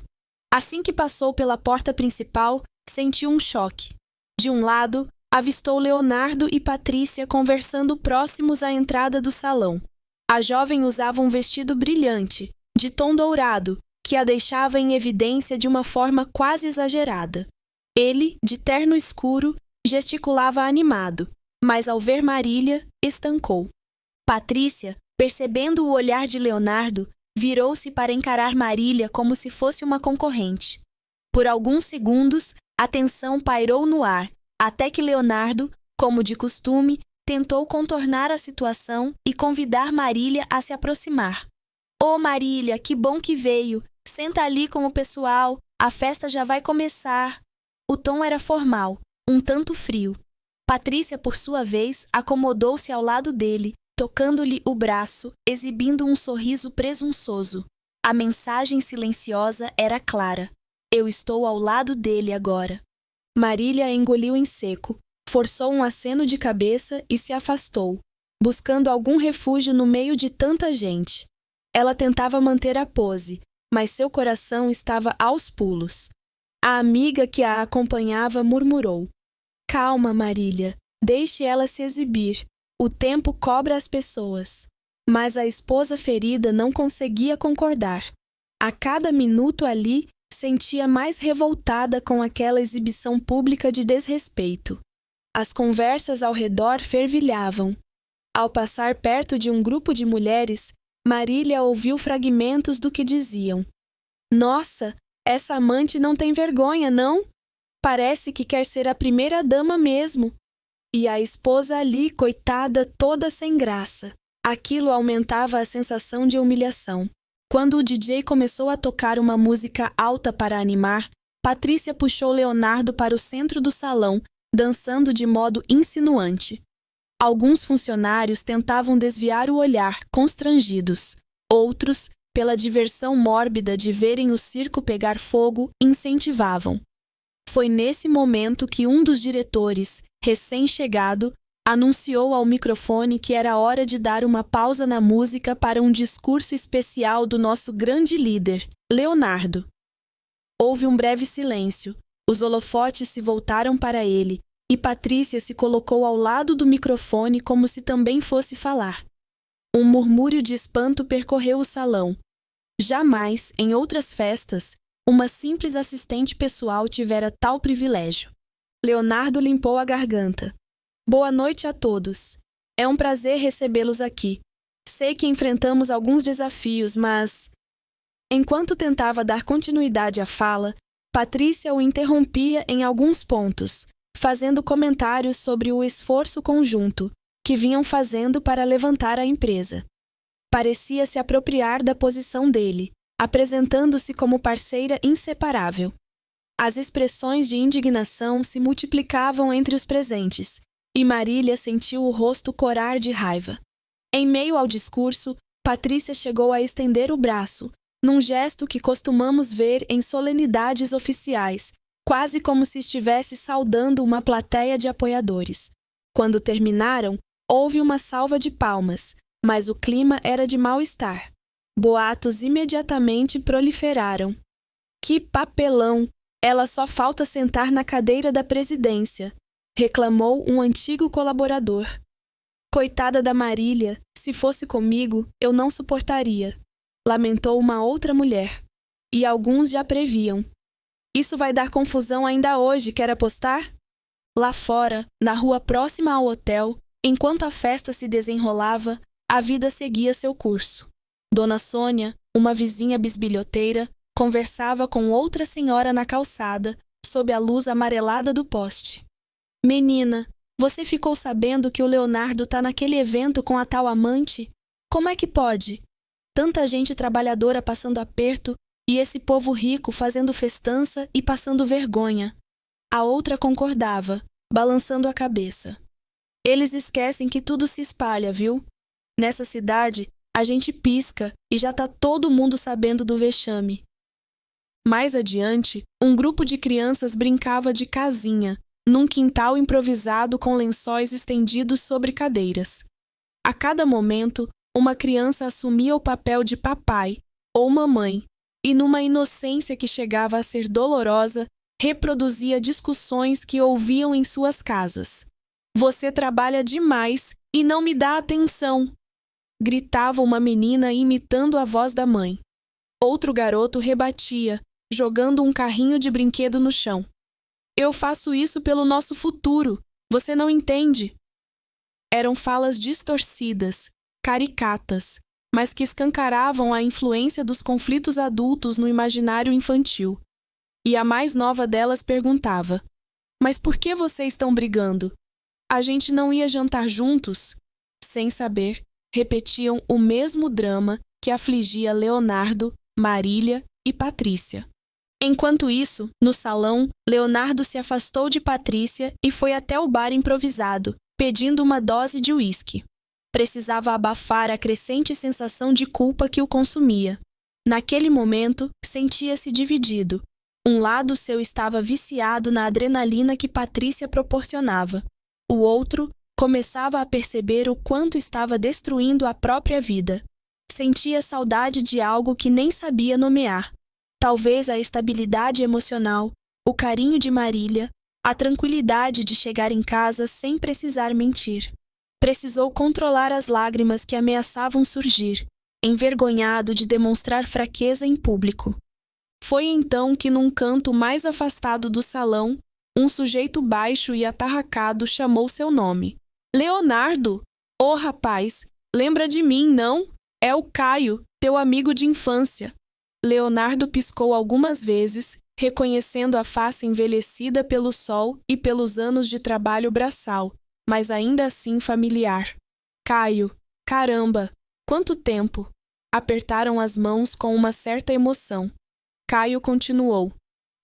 Assim que passou pela porta principal, sentiu um choque. De um lado, avistou Leonardo e Patrícia conversando próximos à entrada do salão. A jovem usava um vestido brilhante, de tom dourado, que a deixava em evidência de uma forma quase exagerada. Ele, de terno escuro, gesticulava animado, mas ao ver Marília, estancou. Patrícia, percebendo o olhar de Leonardo, virou-se para encarar Marília como se fosse uma concorrente. Por alguns segundos, a tensão pairou no ar, até que Leonardo, como de costume, tentou contornar a situação e convidar Marília a se aproximar. Ô Marília, que bom que veio! Senta ali com o pessoal, a festa já vai começar. O tom era formal, um tanto frio. Patrícia, por sua vez, acomodou-se ao lado dele, tocando-lhe o braço, exibindo um sorriso presunçoso. A mensagem silenciosa era clara. Eu estou ao lado dele agora. Marília engoliu em seco, forçou um aceno de cabeça e se afastou, buscando algum refúgio no meio de tanta gente. Ela tentava manter a pose, mas seu coração estava aos pulos. A amiga que a acompanhava murmurou: Calma, Marília, deixe ela se exibir. O tempo cobra as pessoas. Mas a esposa ferida não conseguia concordar. A cada minuto ali, sentia mais revoltada com aquela exibição pública de desrespeito. As conversas ao redor fervilhavam. Ao passar perto de um grupo de mulheres, Marília ouviu fragmentos do que diziam. Nossa, essa amante não tem vergonha, não? Parece que quer ser a primeira dama mesmo. E a esposa ali, coitada, toda sem graça. Aquilo aumentava a sensação de humilhação. Quando o DJ começou a tocar uma música alta para animar, Patrícia puxou Leonardo para o centro do salão, dançando de modo insinuante. Alguns funcionários tentavam desviar o olhar, constrangidos. Outros, pela diversão mórbida de verem o circo pegar fogo, incentivavam. Foi nesse momento que um dos diretores, recém-chegado, anunciou ao microfone que era hora de dar uma pausa na música para um discurso especial do nosso grande líder, Leonardo. Houve um breve silêncio. Os holofotes se voltaram para ele e Patrícia se colocou ao lado do microfone como se também fosse falar. Um murmúrio de espanto percorreu o salão. Jamais, em outras festas, uma simples assistente pessoal tivera tal privilégio. Leonardo limpou a garganta. Boa noite a todos. É um prazer recebê-los aqui. Sei que enfrentamos alguns desafios, mas... Enquanto tentava dar continuidade à fala, Patrícia o interrompia em alguns pontos, fazendo comentários sobre o esforço conjunto que vinham fazendo para levantar a empresa. Parecia se apropriar da posição dele, apresentando-se como parceira inseparável. As expressões de indignação se multiplicavam entre os presentes, e Marília sentiu o rosto corar de raiva. Em meio ao discurso, Patrícia chegou a estender o braço, num gesto que costumamos ver em solenidades oficiais, quase como se estivesse saudando uma plateia de apoiadores. Quando terminaram, houve uma salva de palmas, mas o clima era de mal-estar. Boatos imediatamente proliferaram. Que papelão! Ela só falta sentar na cadeira da presidência, reclamou um antigo colaborador. Coitada da Marília, se fosse comigo, eu não suportaria. lamentou uma outra mulher. E alguns já previam. Isso vai dar confusão ainda hoje, quer apostar? Lá fora, na rua próxima ao hotel, enquanto a festa se desenrolava, a vida seguia seu curso. Dona Sônia, uma vizinha bisbilhoteira, conversava com outra senhora na calçada, sob a luz amarelada do poste. Menina, você ficou sabendo que o Leonardo tá naquele evento com a tal amante? Como é que pode? Tanta gente trabalhadora passando aperto e esse povo rico fazendo festança e passando vergonha. A outra concordava, balançando a cabeça. Eles esquecem que tudo se espalha, viu? Nessa cidade, a gente pisca e já tá todo mundo sabendo do vexame. Mais adiante, um grupo de crianças brincava de casinha, num quintal improvisado com lençóis estendidos sobre cadeiras. A cada momento, uma criança assumia o papel de papai ou mamãe e, numa inocência que chegava a ser dolorosa, reproduzia discussões que ouviam em suas casas. Você trabalha demais e não me dá atenção, gritava uma menina imitando a voz da mãe. Outro garoto rebatia, jogando um carrinho de brinquedo no chão. Eu faço isso pelo nosso futuro, você não entende? Eram falas distorcidas, caricatas, mas que escancaravam a influência dos conflitos adultos no imaginário infantil. E a mais nova delas perguntava: mas por que vocês estão brigando? A gente não ia jantar juntos? Sem saber, repetiam o mesmo drama que afligia Leonardo, Marília e Patrícia. Enquanto isso, no salão, Leonardo se afastou de Patrícia e foi até o bar improvisado, pedindo uma dose de uísque. Precisava abafar a crescente sensação de culpa que o consumia. Naquele momento, sentia-se dividido. Um lado seu estava viciado na adrenalina que Patrícia proporcionava. O outro começava a perceber o quanto estava destruindo a própria vida. Sentia saudade de algo que nem sabia nomear. Talvez a estabilidade emocional, o carinho de Marília, a tranquilidade de chegar em casa sem precisar mentir. Precisou controlar as lágrimas que ameaçavam surgir, envergonhado de demonstrar fraqueza em público. Foi então que, num canto mais afastado do salão, um sujeito baixo e atarracado chamou seu nome. Leonardo! Ô rapaz, lembra de mim, não? É o Caio, teu amigo de infância. Leonardo piscou algumas vezes, reconhecendo a face envelhecida pelo sol e pelos anos de trabalho braçal, mas ainda assim familiar. Caio, caramba, quanto tempo! Apertaram as mãos com uma certa emoção. Caio continuou.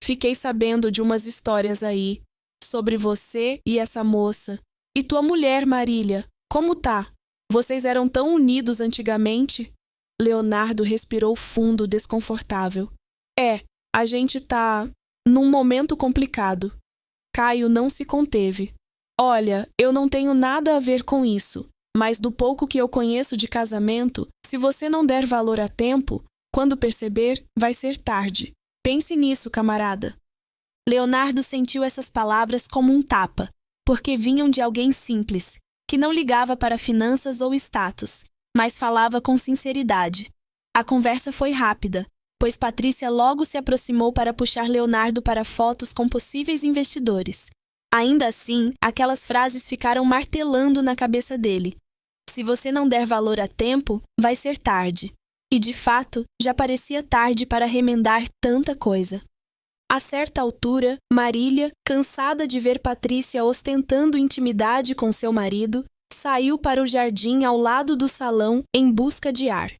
Fiquei sabendo de umas histórias aí, sobre você e essa moça. E tua mulher, Marília, como tá? Vocês eram tão unidos antigamente? Leonardo respirou fundo, desconfortável. A gente tá num momento complicado. Caio não se conteve. Olha, eu não tenho nada a ver com isso, mas do pouco que eu conheço de casamento, se você não der valor a tempo, quando perceber, vai ser tarde. Pense nisso, camarada. Leonardo sentiu essas palavras como um tapa, porque vinham de alguém simples, que não ligava para finanças ou status, mas falava com sinceridade. A conversa foi rápida, pois Patrícia logo se aproximou para puxar Leonardo para fotos com possíveis investidores. Ainda assim, aquelas frases ficaram martelando na cabeça dele. Se você não der valor a tempo, vai ser tarde. E, de fato, já parecia tarde para remendar tanta coisa. A certa altura, Marília, cansada de ver Patrícia ostentando intimidade com seu marido, saiu para o jardim ao lado do salão em busca de ar.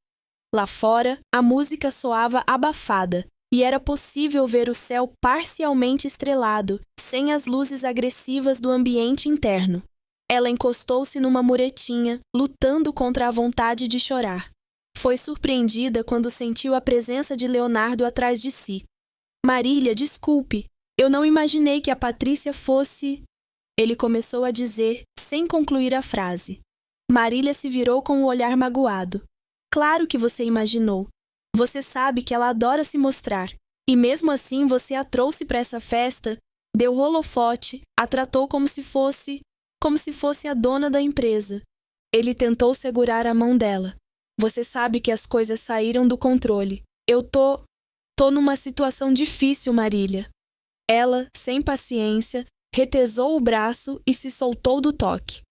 Lá fora, a música soava abafada e era possível ver o céu parcialmente estrelado, sem as luzes agressivas do ambiente interno. Ela encostou-se numa muretinha, lutando contra a vontade de chorar. Foi surpreendida quando sentiu a presença de Leonardo atrás de si. Marília, desculpe, eu não imaginei que a Patrícia fosse... Ele começou a dizer, sem concluir a frase. Marília se virou com o olhar magoado. Claro que você imaginou. Você sabe que ela adora se mostrar. E mesmo assim você a trouxe para essa festa, deu holofote, a tratou como se fosse a dona da empresa. Ele tentou segurar a mão dela. Você sabe que as coisas saíram do controle. Eu tô numa situação difícil, Marília. Ela, sem paciência, retesou o braço e se soltou do toque.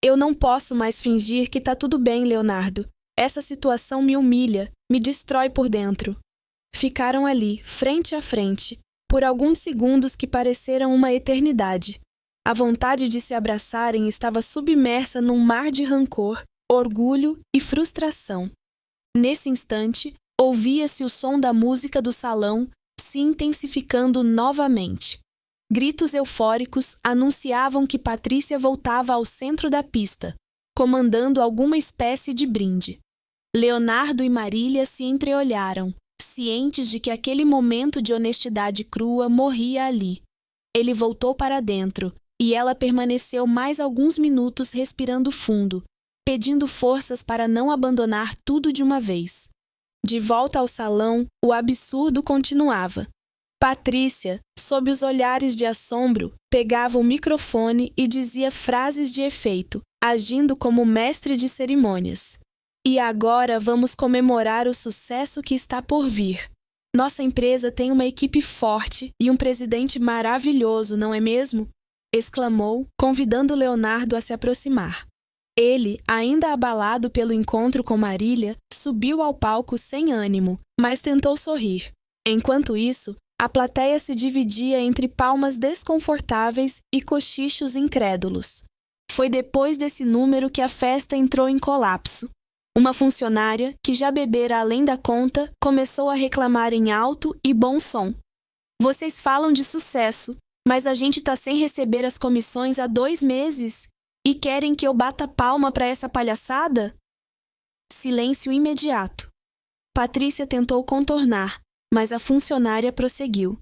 Eu não posso mais fingir que tá tudo bem, Leonardo. Essa situação me humilha, me destrói por dentro. Ficaram ali, frente a frente, por alguns segundos que pareceram uma eternidade. A vontade de se abraçarem estava submersa num mar de rancor, orgulho e frustração. Nesse instante, ouvia-se o som da música do salão se intensificando novamente. Gritos eufóricos anunciavam que Patrícia voltava ao centro da pista, comandando alguma espécie de brinde. Leonardo e Marília se entreolharam, cientes de que aquele momento de honestidade crua morria ali. Ele voltou para dentro, e ela permaneceu mais alguns minutos respirando fundo, pedindo forças para não abandonar tudo de uma vez. De volta ao salão, o absurdo continuava. Patrícia, sob os olhares de assombro, pegava o microfone e dizia frases de efeito, agindo como mestre de cerimônias. E agora vamos comemorar o sucesso que está por vir. Nossa empresa tem uma equipe forte e um presidente maravilhoso, não é mesmo? Exclamou, convidando Leonardo a se aproximar. Ele, ainda abalado pelo encontro com Marília, subiu ao palco sem ânimo, mas tentou sorrir. Enquanto isso, a plateia se dividia entre palmas desconfortáveis e cochichos incrédulos. Foi depois desse número que a festa entrou em colapso. Uma funcionária, que já bebera além da conta, começou a reclamar em alto e bom som. Vocês falam de sucesso, mas a gente tá sem receber as comissões há 2 meses e querem que eu bata palma para essa palhaçada? Silêncio imediato. Patrícia tentou contornar, mas a funcionária prosseguiu.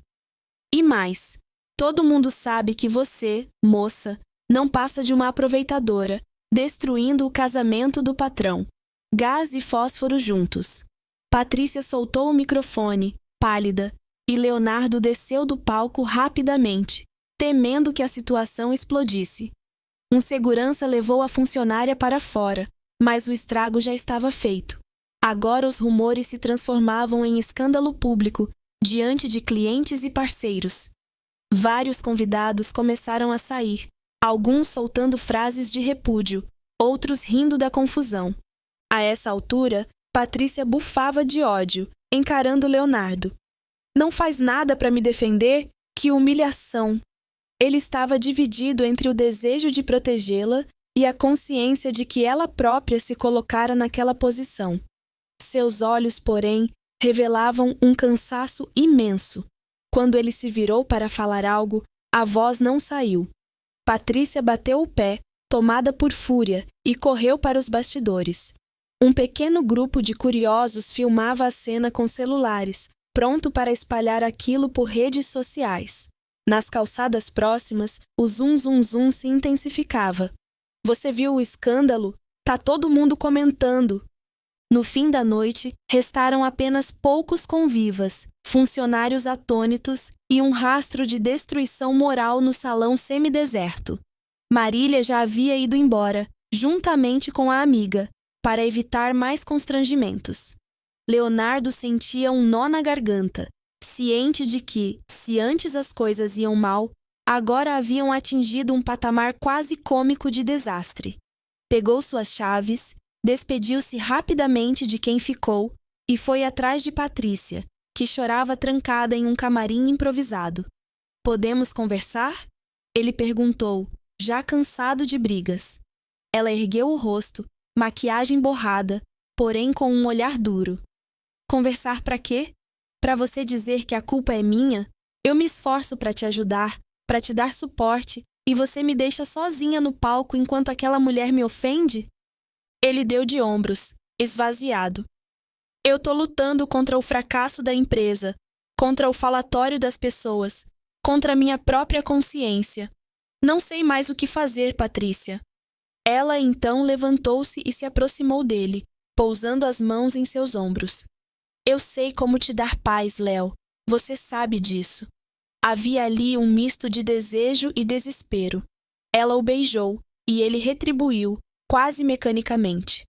E mais, todo mundo sabe que você, moça, não passa de uma aproveitadora, destruindo o casamento do patrão. Gás e fósforo juntos. Patrícia soltou o microfone, pálida, e Leonardo desceu do palco rapidamente, temendo que a situação explodisse. Um segurança levou a funcionária para fora, mas o estrago já estava feito. Agora os rumores se transformavam em escândalo público, diante de clientes e parceiros. Vários convidados começaram a sair, alguns soltando frases de repúdio, outros rindo da confusão. A essa altura, Patrícia bufava de ódio, encarando Leonardo. Não faz nada para me defender? Que humilhação! Ele estava dividido entre o desejo de protegê-la e a consciência de que ela própria se colocara naquela posição. Seus olhos, porém, revelavam um cansaço imenso. Quando ele se virou para falar algo, a voz não saiu. Patrícia bateu o pé, tomada por fúria, e correu para os bastidores. Um pequeno grupo de curiosos filmava a cena com celulares, pronto para espalhar aquilo por redes sociais. Nas calçadas próximas, o zum-zum-zum se intensificava. Você viu o escândalo? Tá todo mundo comentando. No fim da noite, restaram apenas poucos convivas, funcionários atônitos e um rastro de destruição moral no salão semideserto. Marília já havia ido embora, juntamente com a amiga, para evitar mais constrangimentos. Leonardo sentia um nó na garganta, ciente de que, se antes as coisas iam mal, agora haviam atingido um patamar quase cômico de desastre. Pegou suas chaves, despediu-se rapidamente de quem ficou e foi atrás de Patrícia, que chorava trancada em um camarim improvisado. "Podemos conversar?" Ele perguntou, já cansado de brigas. Ela ergueu o rosto, maquiagem borrada, porém com um olhar duro. "Conversar para quê? Para você dizer que a culpa é minha? Eu me esforço para te ajudar, para te dar suporte, e você me deixa sozinha no palco enquanto aquela mulher me ofende?" Ele deu de ombros, esvaziado. "Eu tô lutando contra o fracasso da empresa, contra o falatório das pessoas, contra minha própria consciência. Não sei mais o que fazer, Patrícia." Ela então levantou-se e se aproximou dele, pousando as mãos em seus ombros. "Eu sei como te dar paz, Léo. Você sabe disso." Havia ali um misto de desejo e desespero. Ela o beijou, e ele retribuiu, quase mecanicamente.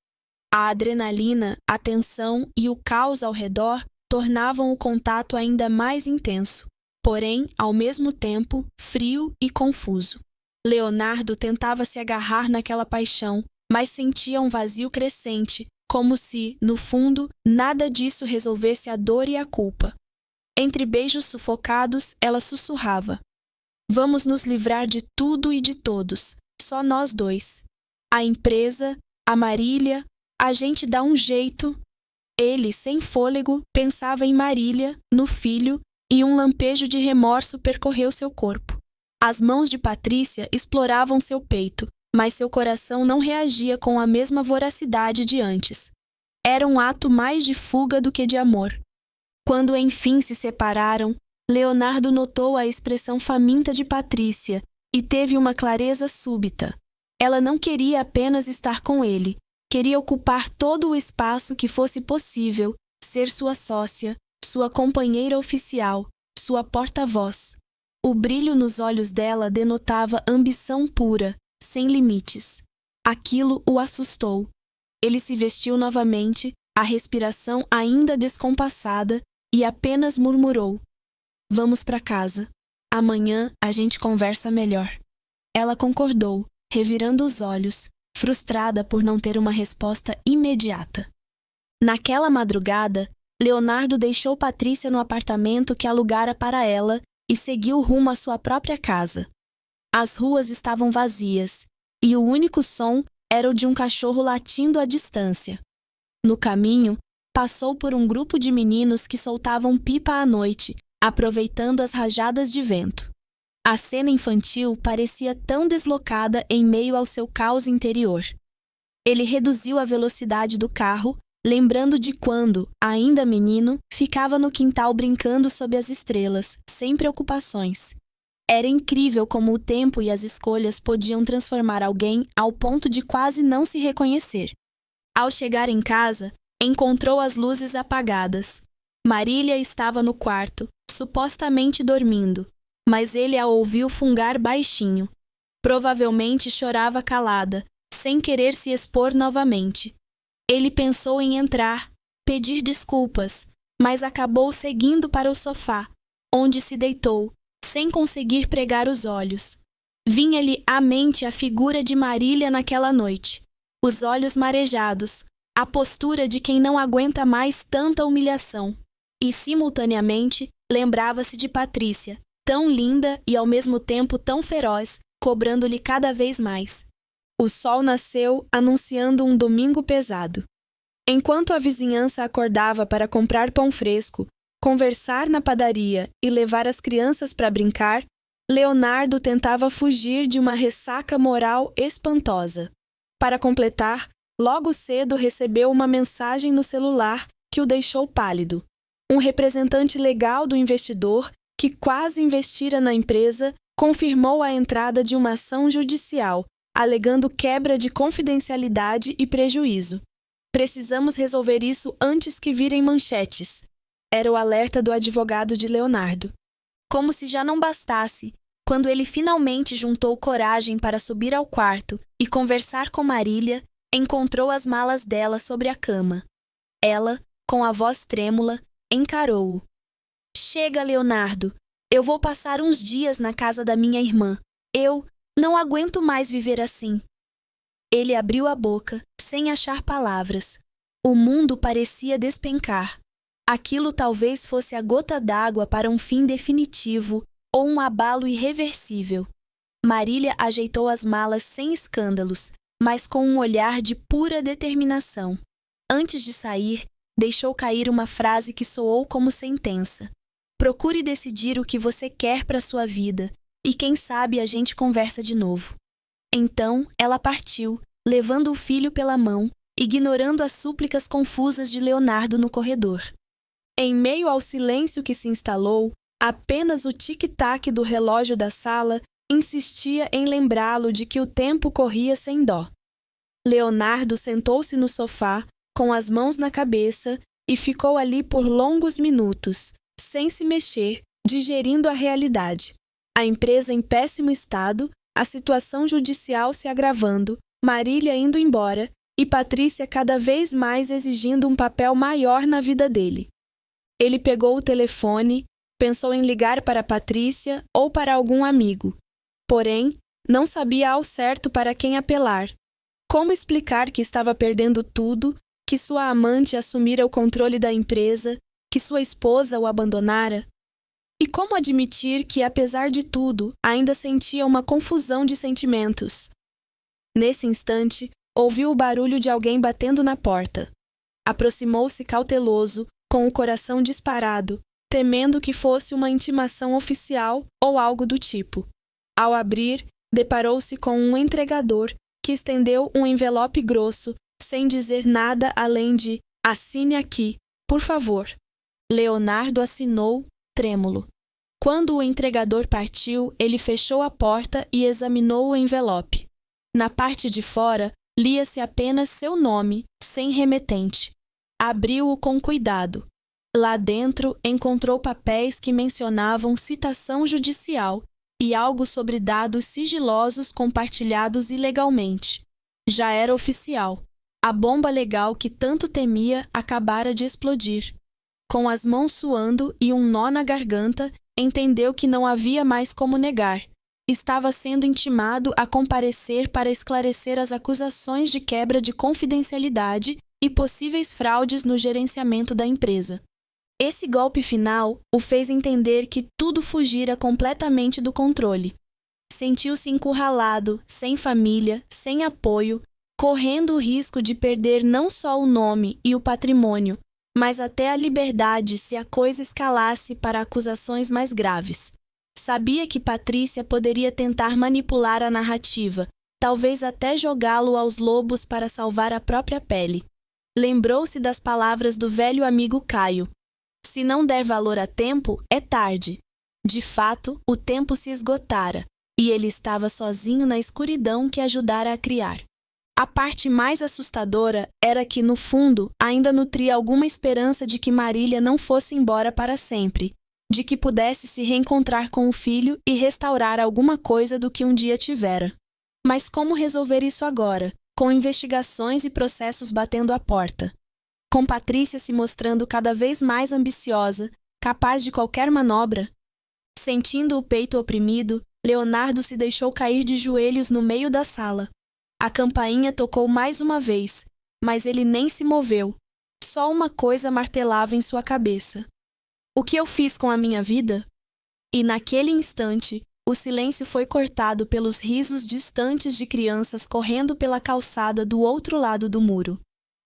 A adrenalina, a tensão e o caos ao redor tornavam o contato ainda mais intenso, porém, ao mesmo tempo, frio e confuso. Leonardo tentava se agarrar naquela paixão, mas sentia um vazio crescente, como se, no fundo, nada disso resolvesse a dor e a culpa. Entre beijos sufocados, ela sussurrava: "Vamos nos livrar de tudo e de todos, só nós dois. A empresa, a Marília, a gente dá um jeito." Ele, sem fôlego, pensava em Marília, no filho, e um lampejo de remorso percorreu seu corpo. As mãos de Patrícia exploravam seu peito, mas seu coração não reagia com a mesma voracidade de antes. Era um ato mais de fuga do que de amor. Quando enfim se separaram, Leonardo notou a expressão faminta de Patrícia e teve uma clareza súbita. Ela não queria apenas estar com ele, queria ocupar todo o espaço que fosse possível, ser sua sócia, sua companheira oficial, sua porta-voz. O brilho nos olhos dela denotava ambição pura, sem limites. Aquilo o assustou. Ele se vestiu novamente, a respiração ainda descompassada, e apenas murmurou: "Vamos para casa. Amanhã a gente conversa melhor." Ela concordou, revirando os olhos, frustrada por não ter uma resposta imediata. Naquela madrugada, Leonardo deixou Patrícia no apartamento que alugara para ela e seguiu rumo à sua própria casa. As ruas estavam vazias, e o único som era o de um cachorro latindo à distância. No caminho, passou por um grupo de meninos que soltavam pipa à noite, aproveitando as rajadas de vento. A cena infantil parecia tão deslocada em meio ao seu caos interior. Ele reduziu a velocidade do carro, lembrando de quando, ainda menino, ficava no quintal brincando sob as estrelas, sem preocupações. Era incrível como o tempo e as escolhas podiam transformar alguém ao ponto de quase não se reconhecer. Ao chegar em casa, encontrou as luzes apagadas. Marília estava no quarto, supostamente dormindo, mas ele a ouviu fungar baixinho. Provavelmente chorava calada, sem querer se expor novamente. Ele pensou em entrar, pedir desculpas, mas acabou seguindo para o sofá, onde se deitou, sem conseguir pregar os olhos. Vinha-lhe à mente a figura de Marília naquela noite, os olhos marejados, a postura de quem não aguenta mais tanta humilhação. E, simultaneamente, lembrava-se de Patrícia, tão linda e ao mesmo tempo tão feroz, cobrando-lhe cada vez mais. O sol nasceu, anunciando um domingo pesado. Enquanto a vizinhança acordava para comprar pão fresco, conversar na padaria e levar as crianças para brincar, Leonardo tentava fugir de uma ressaca moral espantosa. Para completar, logo cedo recebeu uma mensagem no celular que o deixou pálido. Um representante legal do investidor, que quase investira na empresa, confirmou a entrada de uma ação judicial, alegando quebra de confidencialidade e prejuízo. "Precisamos resolver isso antes que virem manchetes", era o alerta do advogado de Leonardo. Como se já não bastasse, quando ele finalmente juntou coragem para subir ao quarto e conversar com Marília, encontrou as malas dela sobre a cama. Ela, com a voz trêmula, encarou-o. "Chega, Leonardo. Eu vou passar uns dias na casa da minha irmã. Eu não aguento mais viver assim." Ele abriu a boca, sem achar palavras. O mundo parecia despencar. Aquilo talvez fosse a gota d'água para um fim definitivo ou um abalo irreversível. Marília ajeitou as malas sem escândalos, mas com um olhar de pura determinação. Antes de sair, deixou cair uma frase que soou como sentença: "Procure decidir o que você quer para sua vida, e quem sabe a gente conversa de novo." Então, ela partiu, levando o filho pela mão, ignorando as súplicas confusas de Leonardo no corredor. Em meio ao silêncio que se instalou, apenas o tic-tac do relógio da sala insistia em lembrá-lo de que o tempo corria sem dó. Leonardo sentou-se no sofá, com as mãos na cabeça, e ficou ali por longos minutos, sem se mexer, digerindo a realidade. A empresa em péssimo estado, a situação judicial se agravando, Marília indo embora, e Patrícia cada vez mais exigindo um papel maior na vida dele. Ele pegou o telefone, pensou em ligar para Patrícia ou para algum amigo. Porém, não sabia ao certo para quem apelar. Como explicar que estava perdendo tudo, que sua amante assumira o controle da empresa, que sua esposa o abandonara? E como admitir que, apesar de tudo, ainda sentia uma confusão de sentimentos? Nesse instante, ouviu o barulho de alguém batendo na porta. Aproximou-se cauteloso, com o coração disparado, temendo que fosse uma intimação oficial ou algo do tipo. Ao abrir, deparou-se com um entregador que estendeu um envelope grosso, sem dizer nada além de "assine aqui, por favor". Leonardo assinou, trêmulo. Quando o entregador partiu, ele fechou a porta e examinou o envelope. Na parte de fora, lia-se apenas seu nome, sem remetente. Abriu-o com cuidado. Lá dentro, encontrou papéis que mencionavam citação judicial e algo sobre dados sigilosos compartilhados ilegalmente. Já era oficial. A bomba legal que tanto temia acabara de explodir. Com as mãos suando e um nó na garganta, entendeu que não havia mais como negar. Estava sendo intimado a comparecer para esclarecer as acusações de quebra de confidencialidade e possíveis fraudes no gerenciamento da empresa. Esse golpe final o fez entender que tudo fugira completamente do controle. Sentiu-se encurralado, sem família, sem apoio, correndo o risco de perder não só o nome e o patrimônio, mas até a liberdade se a coisa escalasse para acusações mais graves. Sabia que Patrícia poderia tentar manipular a narrativa, talvez até jogá-lo aos lobos para salvar a própria pele. Lembrou-se das palavras do velho amigo Caio. Se não der valor a tempo, é tarde. De fato, o tempo se esgotara, e ele estava sozinho na escuridão que ajudara a criar. A parte mais assustadora era que, no fundo, ainda nutria alguma esperança de que Marília não fosse embora para sempre, de que pudesse se reencontrar com o filho e restaurar alguma coisa do que um dia tivera. Mas como resolver isso agora, com investigações e processos batendo à porta? Com Patrícia se mostrando cada vez mais ambiciosa, capaz de qualquer manobra? Sentindo o peito oprimido, Leonardo se deixou cair de joelhos no meio da sala. A campainha tocou mais uma vez, mas ele nem se moveu. Só uma coisa martelava em sua cabeça. O que eu fiz com a minha vida? E naquele instante, o silêncio foi cortado pelos risos distantes de crianças correndo pela calçada do outro lado do muro.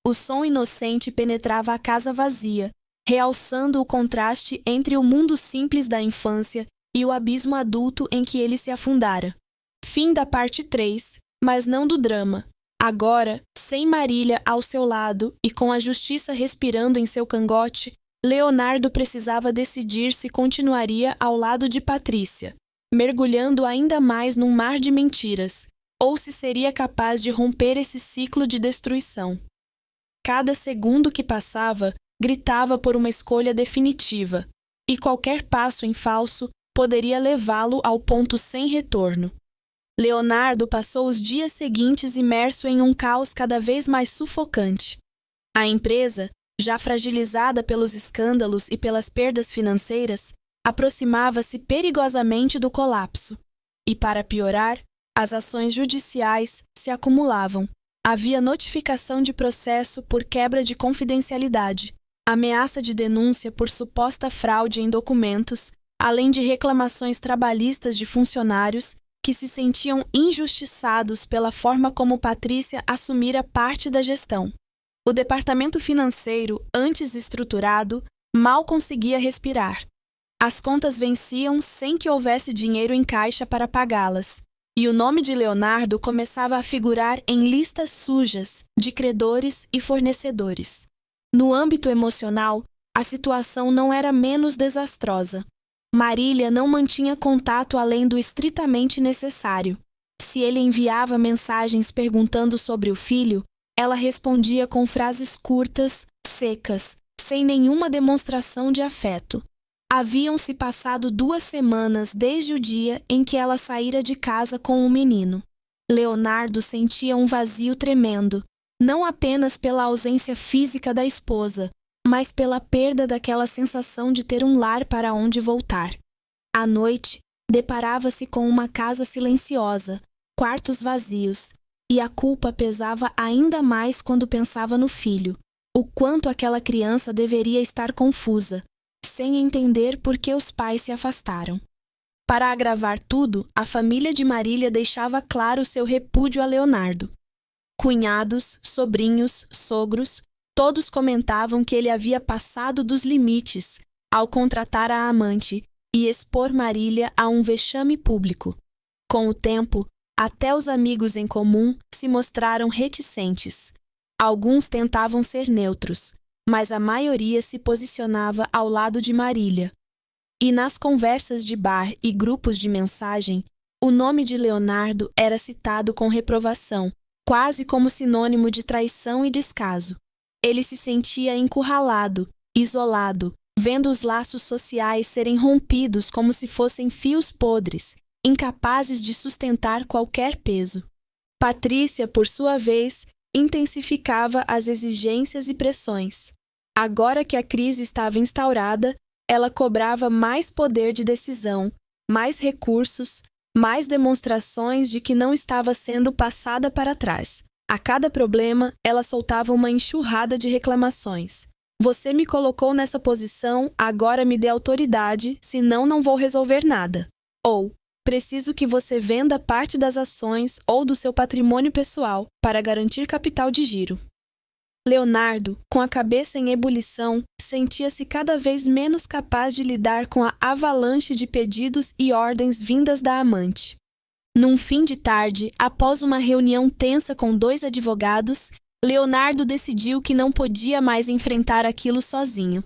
O som inocente penetrava a casa vazia, realçando o contraste entre o mundo simples da infância e o abismo adulto em que ele se afundara. Fim da parte 3, mas não do drama. Agora, sem Marília ao seu lado e com a justiça respirando em seu cangote, Leonardo precisava decidir se continuaria ao lado de Patrícia, mergulhando ainda mais num mar de mentiras, ou se seria capaz de romper esse ciclo de destruição. Cada segundo que passava, gritava por uma escolha definitiva, e qualquer passo em falso poderia levá-lo ao ponto sem retorno. Leonardo passou os dias seguintes imerso em um caos cada vez mais sufocante. A empresa, já fragilizada pelos escândalos e pelas perdas financeiras, aproximava-se perigosamente do colapso. E, para piorar, as ações judiciais se acumulavam. Havia notificação de processo por quebra de confidencialidade, ameaça de denúncia por suposta fraude em documentos, além de reclamações trabalhistas de funcionários que se sentiam injustiçados pela forma como Patrícia assumira parte da gestão. O departamento financeiro, antes estruturado, mal conseguia respirar. As contas venciam sem que houvesse dinheiro em caixa para pagá-las, e o nome de Leonardo começava a figurar em listas sujas de credores e fornecedores. No âmbito emocional, a situação não era menos desastrosa. Marília não mantinha contato além do estritamente necessário. Se ele enviava mensagens perguntando sobre o filho, ela respondia com frases curtas, secas, sem nenhuma demonstração de afeto. Haviam-se passado 2 semanas desde o dia em que ela saíra de casa com o menino. Leonardo sentia um vazio tremendo, não apenas pela ausência física da esposa, mas pela perda daquela sensação de ter um lar para onde voltar. À noite, deparava-se com uma casa silenciosa, quartos vazios, e a culpa pesava ainda mais quando pensava no filho, o quanto aquela criança deveria estar confusa, sem entender por que os pais se afastaram. Para agravar tudo, a família de Marília deixava claro seu repúdio a Leonardo. Cunhados, sobrinhos, sogros, todos comentavam que ele havia passado dos limites ao contratar a amante e expor Marília a um vexame público. Com o tempo, até os amigos em comum se mostraram reticentes. Alguns tentavam ser neutros, mas a maioria se posicionava ao lado de Marília. E nas conversas de bar e grupos de mensagem, o nome de Leonardo era citado com reprovação, quase como sinônimo de traição e descaso. Ele se sentia encurralado, isolado, vendo os laços sociais serem rompidos como se fossem fios podres, incapazes de sustentar qualquer peso. Patrícia, por sua vez, intensificava as exigências e pressões. Agora que a crise estava instaurada, ela cobrava mais poder de decisão, mais recursos, mais demonstrações de que não estava sendo passada para trás. A cada problema, ela soltava uma enxurrada de reclamações. Você me colocou nessa posição, agora me dê autoridade, senão não vou resolver nada. Ou, preciso que você venda parte das ações ou do seu patrimônio pessoal para garantir capital de giro. Leonardo, com a cabeça em ebulição, sentia-se cada vez menos capaz de lidar com a avalanche de pedidos e ordens vindas da amante. Num fim de tarde, após uma reunião tensa com 2 advogados, Leonardo decidiu que não podia mais enfrentar aquilo sozinho.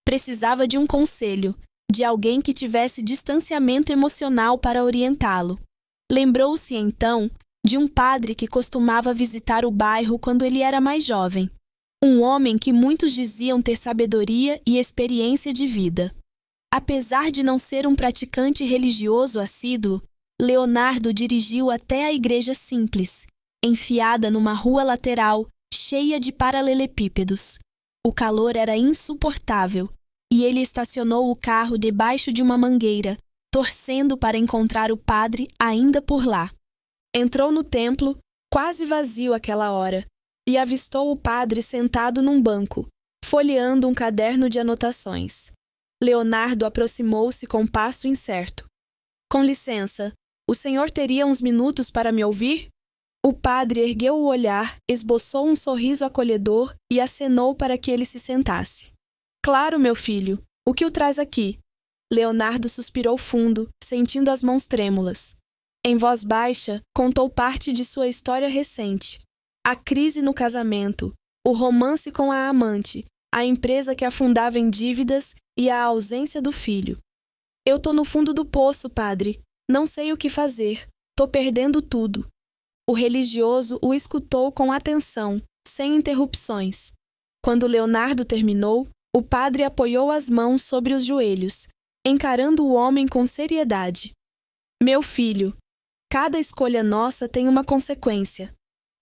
Precisava de um conselho, de alguém que tivesse distanciamento emocional para orientá-lo. Lembrou-se, então, de um padre que costumava visitar o bairro quando ele era mais jovem. Um homem que muitos diziam ter sabedoria e experiência de vida. Apesar de não ser um praticante religioso assíduo, Leonardo dirigiu até a igreja simples, enfiada numa rua lateral, cheia de paralelepípedos. O calor era insuportável, e ele estacionou o carro debaixo de uma mangueira, torcendo para encontrar o padre ainda por lá. Entrou no templo, quase vazio àquela hora, e avistou o padre sentado num banco, folheando um caderno de anotações. Leonardo aproximou-se com passo incerto. Com licença, o senhor teria uns minutos para me ouvir? O padre ergueu o olhar, esboçou um sorriso acolhedor e acenou para que ele se sentasse. Claro, meu filho. O que o traz aqui? Leonardo suspirou fundo, sentindo as mãos trêmulas. Em voz baixa, contou parte de sua história recente. A crise no casamento, o romance com a amante, a empresa que afundava em dívidas e a ausência do filho. Eu tô no fundo do poço, padre. Não sei o que fazer. Tô perdendo tudo. O religioso o escutou com atenção, sem interrupções. Quando Leonardo terminou, o padre apoiou as mãos sobre os joelhos, encarando o homem com seriedade. Meu filho, cada escolha nossa tem uma consequência.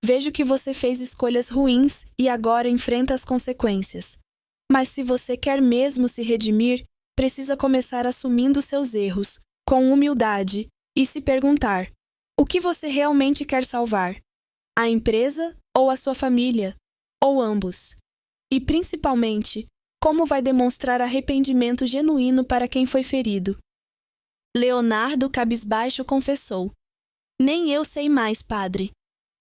Vejo que você fez escolhas ruins e agora enfrenta as consequências. Mas se você quer mesmo se redimir, precisa começar assumindo seus erros, com humildade, e se perguntar: o que você realmente quer salvar? A empresa ou a sua família? Ou ambos? E, principalmente, como vai demonstrar arrependimento genuíno para quem foi ferido? Leonardo, cabisbaixo, confessou: nem eu sei mais, padre.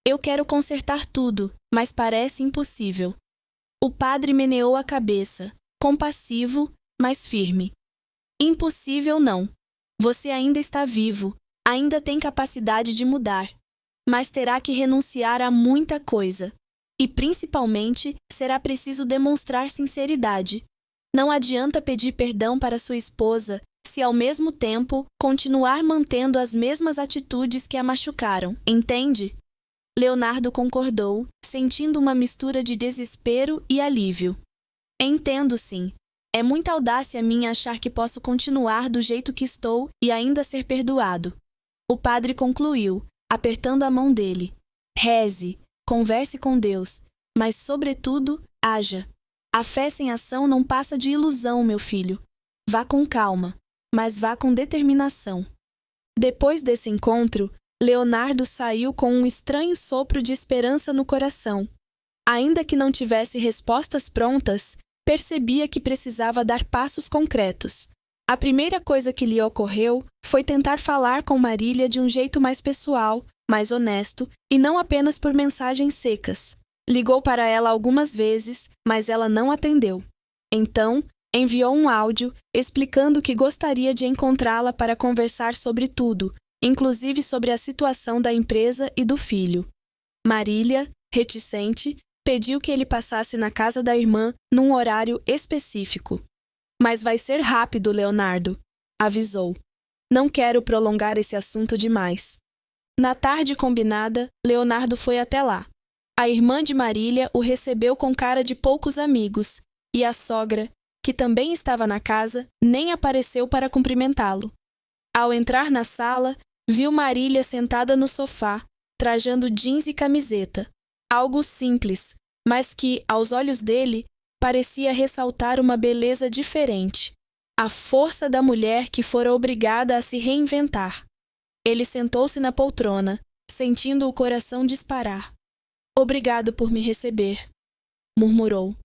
Eu quero consertar tudo, mas parece impossível. O padre meneou a cabeça, compassivo, mas firme. Impossível não. Você ainda está vivo, ainda tem capacidade de mudar, mas terá que renunciar a muita coisa. E, principalmente, será preciso demonstrar sinceridade. Não adianta pedir perdão para sua esposa se, ao mesmo tempo, continuar mantendo as mesmas atitudes que a machucaram, entende? Leonardo concordou, sentindo uma mistura de desespero e alívio. Entendo, sim. É muita audácia minha achar que posso continuar do jeito que estou e ainda ser perdoado. O padre concluiu, apertando a mão dele. Reze, converse com Deus Mas, sobretudo, haja. A fé sem ação não passa de ilusão, meu filho. Vá com calma, mas vá com determinação. Depois desse encontro, Leonardo saiu com um estranho sopro de esperança no coração. Ainda que não tivesse respostas prontas, percebia que precisava dar passos concretos. A primeira coisa que lhe ocorreu foi tentar falar com Marília de um jeito mais pessoal, mais honesto, e não apenas por mensagens secas. Ligou para ela algumas vezes, mas ela não atendeu. Então, enviou um áudio explicando que gostaria de encontrá-la para conversar sobre tudo, inclusive sobre a situação da empresa e do filho. Marília, reticente, pediu que ele passasse na casa da irmã num horário específico. Mas vai ser rápido, Leonardo, avisou. Não quero prolongar esse assunto demais. Na tarde combinada, Leonardo foi até lá. A irmã de Marília o recebeu com cara de poucos amigos, e a sogra, que também estava na casa, nem apareceu para cumprimentá-lo. Ao entrar na sala, viu Marília sentada no sofá, trajando jeans e camiseta. Algo simples, mas que, aos olhos dele, parecia ressaltar uma beleza diferente. A força da mulher que fora obrigada a se reinventar. Ele sentou-se na poltrona, sentindo o coração disparar. Obrigado por me receber, murmurou.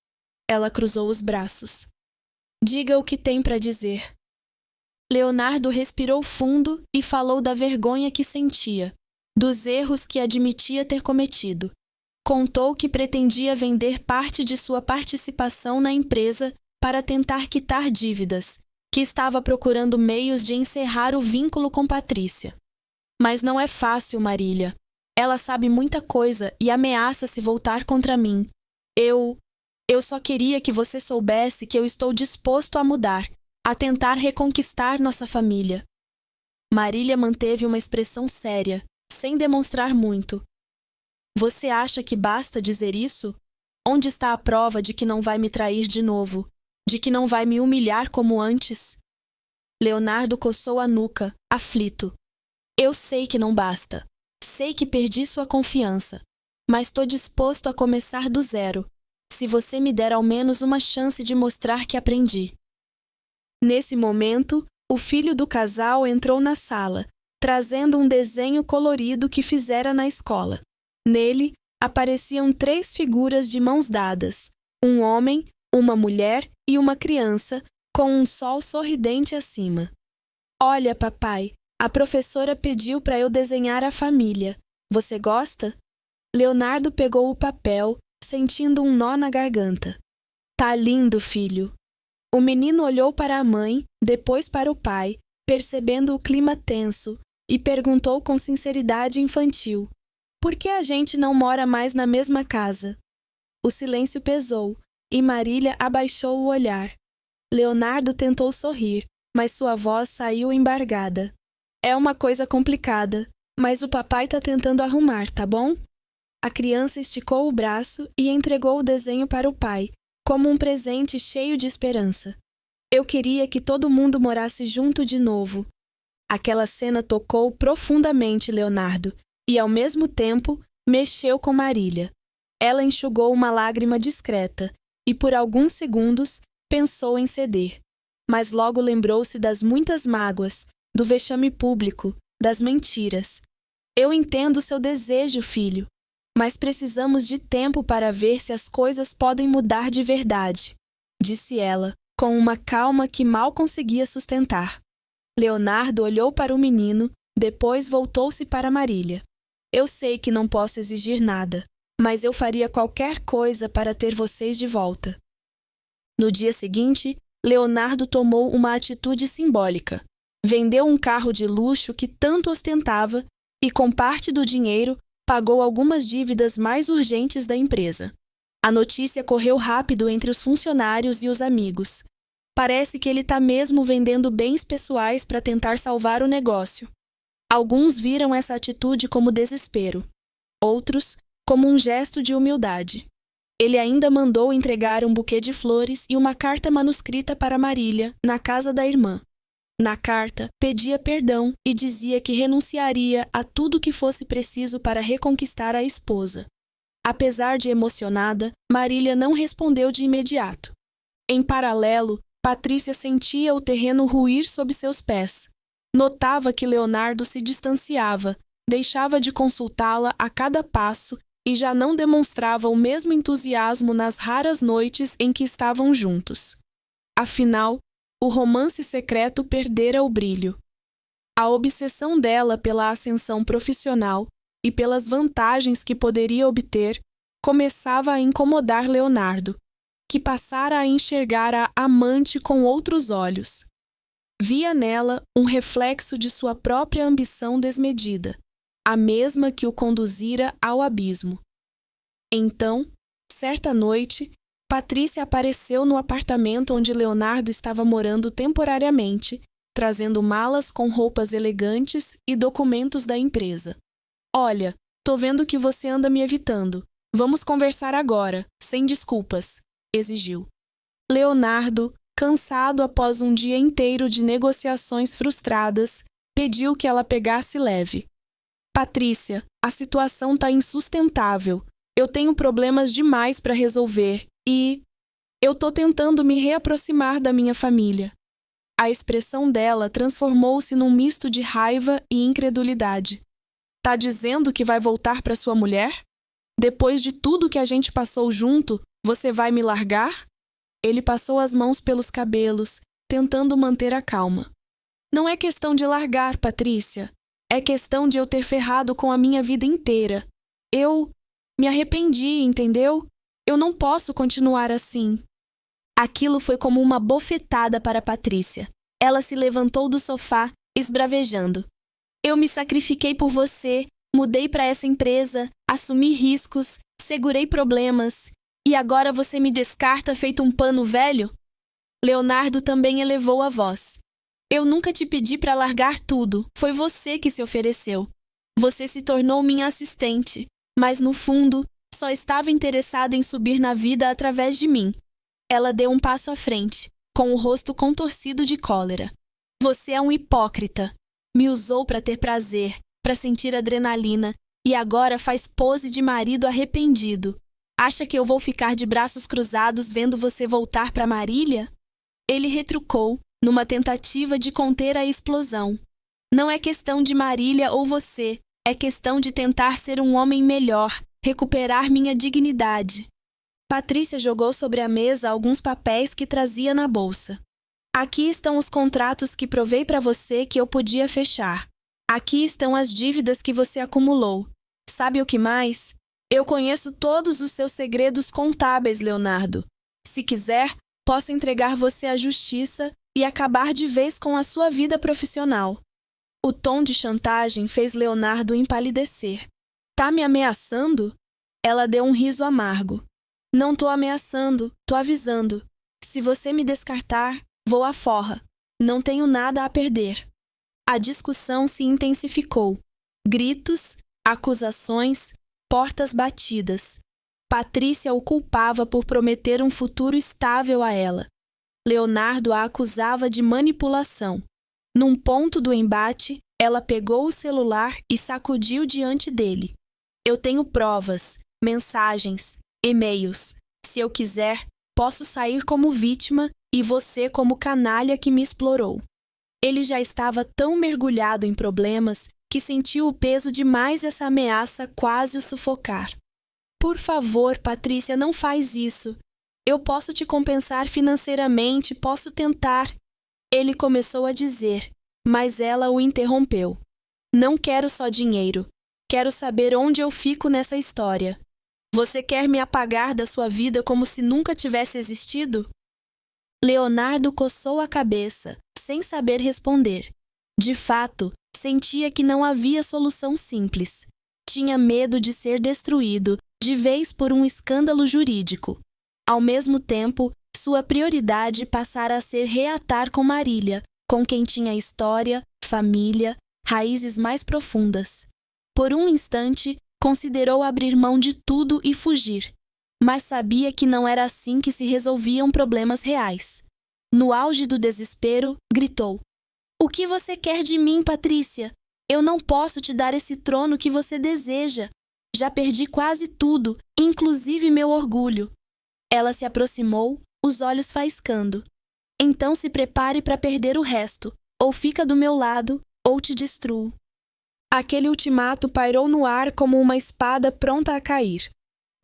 Ela cruzou os braços. Diga o que tem para dizer. Leonardo respirou fundo e falou da vergonha que sentia, dos erros que admitia ter cometido. Contou que pretendia vender parte de sua participação na empresa para tentar quitar dívidas, que estava procurando meios de encerrar o vínculo com Patrícia. Mas não é fácil, Marília. Ela sabe muita coisa e ameaça se voltar contra mim. Eu só queria que você soubesse que eu estou disposto a mudar, a tentar reconquistar nossa família. Marília manteve uma expressão séria, sem demonstrar muito. Você acha que basta dizer isso? Onde está a prova de que não vai me trair de novo? De que não vai me humilhar como antes? Leonardo coçou a nuca, aflito. Eu sei que não basta. Sei que perdi sua confiança, mas estou disposto a começar do zero, se você me der ao menos uma chance de mostrar que aprendi. Nesse momento, o filho do casal entrou na sala, trazendo um desenho colorido que fizera na escola. Nele, apareciam 3 figuras de mãos dadas, um homem, uma mulher e uma criança, com um sol sorridente acima. Olha, papai, a professora pediu para eu desenhar a família. Você gosta? Leonardo pegou o papel, sentindo um nó na garganta. Tá lindo, filho. O menino olhou para a mãe, depois para o pai, percebendo o clima tenso, e perguntou com sinceridade infantil: por que a gente não mora mais na mesma casa? O silêncio pesou, e Marília abaixou o olhar. Leonardo tentou sorrir, mas sua voz saiu embargada. É uma coisa complicada, mas o papai tá tentando arrumar, tá bom? A criança esticou o braço e entregou o desenho para o pai, como um presente cheio de esperança. Eu queria que todo mundo morasse junto de novo. Aquela cena tocou profundamente Leonardo e, ao mesmo tempo, mexeu com Marília. Ela enxugou uma lágrima discreta e, por alguns segundos, pensou em ceder. Mas logo lembrou-se das muitas mágoas, do vexame público, das mentiras. Eu entendo seu desejo, filho, mas precisamos de tempo para ver se as coisas podem mudar de verdade, disse ela, com uma calma que mal conseguia sustentar. Leonardo olhou para o menino, depois voltou-se para Marília. Eu sei que não posso exigir nada, mas eu faria qualquer coisa para ter vocês de volta. No dia seguinte, Leonardo tomou uma atitude simbólica. Vendeu um carro de luxo que tanto ostentava e, com parte do dinheiro, pagou algumas dívidas mais urgentes da empresa. A notícia correu rápido entre os funcionários e os amigos. Parece que ele está mesmo vendendo bens pessoais para tentar salvar o negócio. Alguns viram essa atitude como desespero. Outros, como um gesto de humildade. Ele ainda mandou entregar um buquê de flores e uma carta manuscrita para Marília, na casa da irmã. Na carta, pedia perdão e dizia que renunciaria a tudo que fosse preciso para reconquistar a esposa. Apesar de emocionada, Marília não respondeu de imediato. Em paralelo, Patrícia sentia o terreno ruir sob seus pés. Notava que Leonardo se distanciava, deixava de consultá-la a cada passo e já não demonstrava o mesmo entusiasmo nas raras noites em que estavam juntos. Afinal, o romance secreto perdera o brilho. A obsessão dela pela ascensão profissional e pelas vantagens que poderia obter começava a incomodar Leonardo, que passara a enxergar a amante com outros olhos. Via nela um reflexo de sua própria ambição desmedida, a mesma que o conduzira ao abismo. Então, certa noite, Patrícia apareceu no apartamento onde Leonardo estava morando temporariamente, trazendo malas com roupas elegantes e documentos da empresa. Olha, tô vendo que você anda me evitando. Vamos conversar agora, sem desculpas, exigiu. Leonardo, cansado após um dia inteiro de negociações frustradas, pediu que ela pegasse leve. Patrícia, a situação tá insustentável. Eu tenho problemas demais para resolver e eu tô tentando me reaproximar da minha família. A expressão dela transformou-se num misto de raiva e incredulidade. Tá dizendo que vai voltar para sua mulher? Depois de tudo que a gente passou junto, você vai me largar? Ele passou as mãos pelos cabelos, tentando manter a calma. Não é questão de largar, Patrícia. É questão de eu ter ferrado com a minha vida inteira. Eu me arrependi, entendeu? Eu não posso continuar assim. Aquilo foi como uma bofetada para Patrícia. Ela se levantou do sofá, esbravejando. Eu me sacrifiquei por você, mudei para essa empresa, assumi riscos, segurei problemas. E agora você me descarta feito um pano velho? Leonardo também elevou a voz. Eu nunca te pedi para largar tudo, foi você que se ofereceu. Você se tornou minha assistente, mas no fundo, só estava interessada em subir na vida através de mim. Ela deu um passo à frente, com o rosto contorcido de cólera. Você é um hipócrita. Me usou para ter prazer, para sentir adrenalina, e agora faz pose de marido arrependido. Acha que eu vou ficar de braços cruzados vendo você voltar para Marília? Ele retrucou, numa tentativa de conter a explosão. Não é questão de Marília ou você, é questão de tentar ser um homem melhor, recuperar minha dignidade. Patrícia jogou sobre a mesa alguns papéis que trazia na bolsa. Aqui estão os contratos que provei para você que eu podia fechar. Aqui estão as dívidas que você acumulou. Sabe o que mais? Eu conheço todos os seus segredos contábeis, Leonardo. Se quiser, posso entregar você à justiça e acabar de vez com a sua vida profissional. O tom de chantagem fez Leonardo empalidecer. Tá me ameaçando? Ela deu um riso amargo. Não tô ameaçando, tô avisando. Se você me descartar, vou à forra. Não tenho nada a perder. A discussão se intensificou. Gritos, acusações, portas batidas. Patrícia o culpava por prometer um futuro estável a ela. Leonardo a acusava de manipulação. Num ponto do embate, ela pegou o celular e sacudiu diante dele. Eu tenho provas, mensagens, e-mails. Se eu quiser, posso sair como vítima e você como canalha que me explorou. Ele já estava tão mergulhado em problemas que sentiu o peso de mais essa ameaça quase o sufocar. Por favor, Patrícia, não faz isso. Eu posso te compensar financeiramente, posso tentar. Ele começou a dizer, mas ela o interrompeu. Não quero só dinheiro. Quero saber onde eu fico nessa história. Você quer me apagar da sua vida como se nunca tivesse existido? Leonardo coçou a cabeça, sem saber responder. De fato, sentia que não havia solução simples. Tinha medo de ser destruído, de vez por um escândalo jurídico. Ao mesmo tempo, sua prioridade passara a ser reatar com Marília, com quem tinha história, família, raízes mais profundas. Por um instante, considerou abrir mão de tudo e fugir, mas sabia que não era assim que se resolviam problemas reais. No auge do desespero, gritou: O que você quer de mim, Patrícia? Eu não posso te dar esse trono que você deseja. Já perdi quase tudo, inclusive meu orgulho. Ela se aproximou, os olhos faiscando. Então se prepare para perder o resto. Ou fica do meu lado, ou te destruo. Aquele ultimato pairou no ar como uma espada pronta a cair.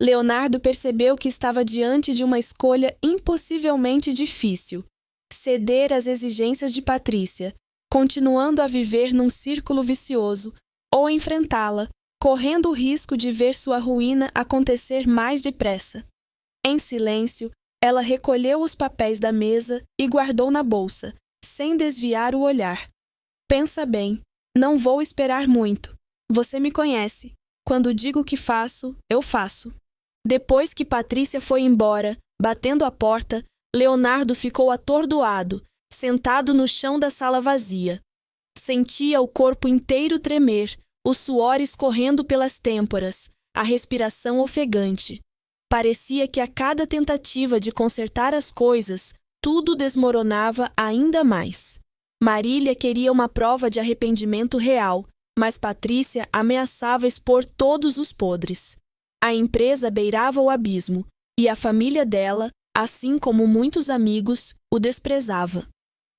Leonardo percebeu que estava diante de uma escolha impossivelmente difícil. Ceder às exigências de Patrícia, continuando a viver num círculo vicioso, ou enfrentá-la, correndo o risco de ver sua ruína acontecer mais depressa. Em silêncio, ela recolheu os papéis da mesa e guardou na bolsa, sem desviar o olhar. Pensa bem, não vou esperar muito. Você me conhece. Quando digo que faço, eu faço. Depois que Patrícia foi embora, batendo a porta, Leonardo ficou atordoado, sentado no chão da sala vazia. Sentia o corpo inteiro tremer, o suor escorrendo pelas têmporas, a respiração ofegante. Parecia que a cada tentativa de consertar as coisas, tudo desmoronava ainda mais. Marília queria uma prova de arrependimento real, mas Patrícia ameaçava expor todos os podres. A empresa beirava o abismo, e a família dela, assim como muitos amigos, o desprezava.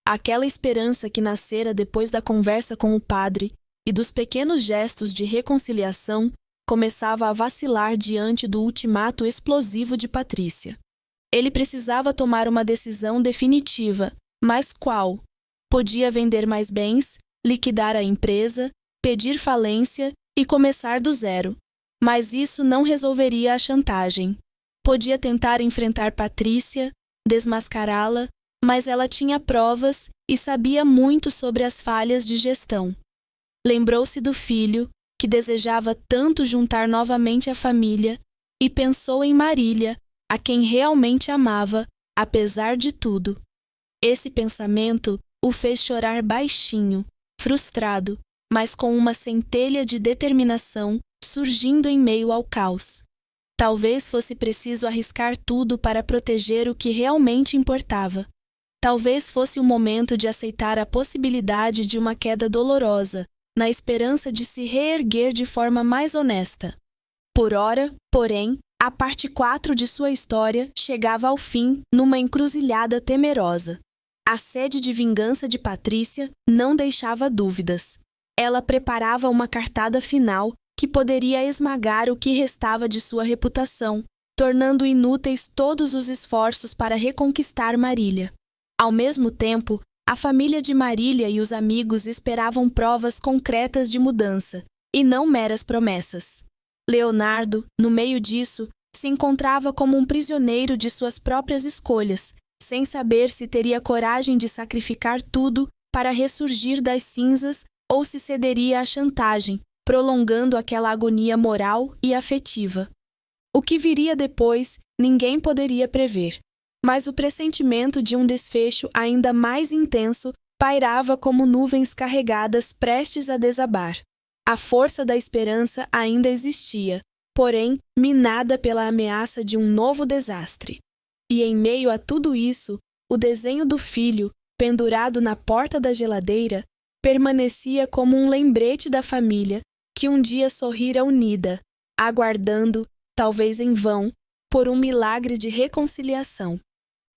Aquela esperança que nascera depois da conversa com o padre e dos pequenos gestos de reconciliação começava a vacilar diante do ultimato explosivo de Patrícia. Ele precisava tomar uma decisão definitiva, mas qual? Podia vender mais bens, liquidar a empresa, pedir falência e começar do zero. Mas isso não resolveria a chantagem. Podia tentar enfrentar Patrícia, desmascará-la, mas ela tinha provas e sabia muito sobre as falhas de gestão. Lembrou-se do filho, que desejava tanto juntar novamente a família, e pensou em Marília, a quem realmente amava, apesar de tudo. Esse pensamento o fez chorar baixinho, frustrado, mas com uma centelha de determinação surgindo em meio ao caos. Talvez fosse preciso arriscar tudo para proteger o que realmente importava. Talvez fosse o momento de aceitar a possibilidade de uma queda dolorosa, na esperança de se reerguer de forma mais honesta. Por ora, porém, a parte 4 de sua história chegava ao fim numa encruzilhada temerosa. A sede de vingança de Patrícia não deixava dúvidas. Ela preparava uma cartada final que poderia esmagar o que restava de sua reputação, tornando inúteis todos os esforços para reconquistar Marília. Ao mesmo tempo, a família de Marília e os amigos esperavam provas concretas de mudança, e não meras promessas. Leonardo, no meio disso, se encontrava como um prisioneiro de suas próprias escolhas, sem saber se teria coragem de sacrificar tudo para ressurgir das cinzas ou se cederia à chantagem, prolongando aquela agonia moral e afetiva. O que viria depois, ninguém poderia prever, mas o pressentimento de um desfecho ainda mais intenso pairava como nuvens carregadas prestes a desabar. A força da esperança ainda existia, porém minada pela ameaça de um novo desastre. E em meio a tudo isso, o desenho do filho, pendurado na porta da geladeira, permanecia como um lembrete da família que um dia sorrira unida, aguardando, talvez em vão, por um milagre de reconciliação.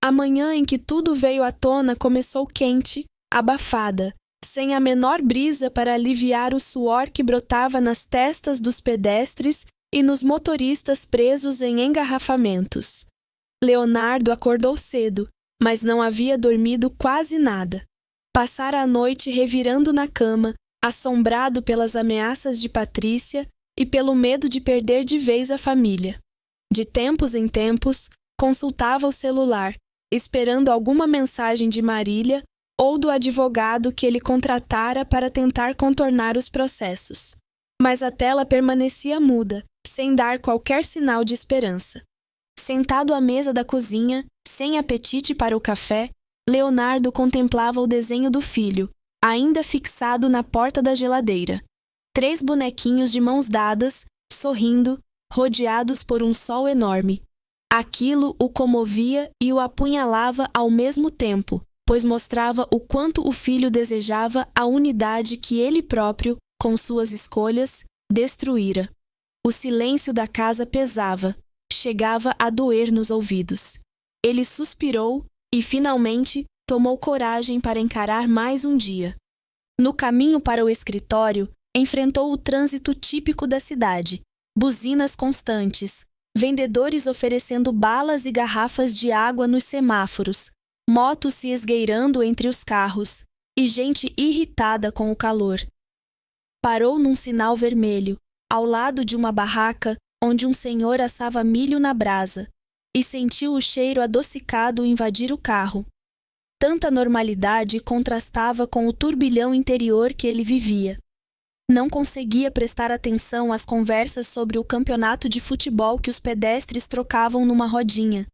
A manhã em que tudo veio à tona começou quente, abafada, sem a menor brisa para aliviar o suor que brotava nas testas dos pedestres e nos motoristas presos em engarrafamentos. Leonardo acordou cedo, mas não havia dormido quase nada. Passara a noite revirando na cama, assombrado pelas ameaças de Patrícia e pelo medo de perder de vez a família. De tempos em tempos, consultava o celular, esperando alguma mensagem de Marília ou do advogado que ele contratara para tentar contornar os processos. Mas a tela permanecia muda, sem dar qualquer sinal de esperança. Sentado à mesa da cozinha, sem apetite para o café, Leonardo contemplava o desenho do filho, ainda fixado na porta da geladeira. 3 bonequinhos de mãos dadas, sorrindo, rodeados por um sol enorme. Aquilo o comovia e o apunhalava ao mesmo tempo, pois mostrava o quanto o filho desejava a unidade que ele próprio, com suas escolhas, destruíra. O silêncio da casa pesava, chegava a doer nos ouvidos. Ele suspirou e, finalmente, tomou coragem para encarar mais um dia. No caminho para o escritório, enfrentou o trânsito típico da cidade, buzinas constantes, vendedores oferecendo balas e garrafas de água nos semáforos, motos se esgueirando entre os carros e gente irritada com o calor. Parou num sinal vermelho, ao lado de uma barraca onde um senhor assava milho na brasa, e sentiu o cheiro adocicado invadir o carro. Tanta normalidade contrastava com o turbilhão interior que ele vivia. Não conseguia prestar atenção às conversas sobre o campeonato de futebol que os pedestres trocavam numa rodinha,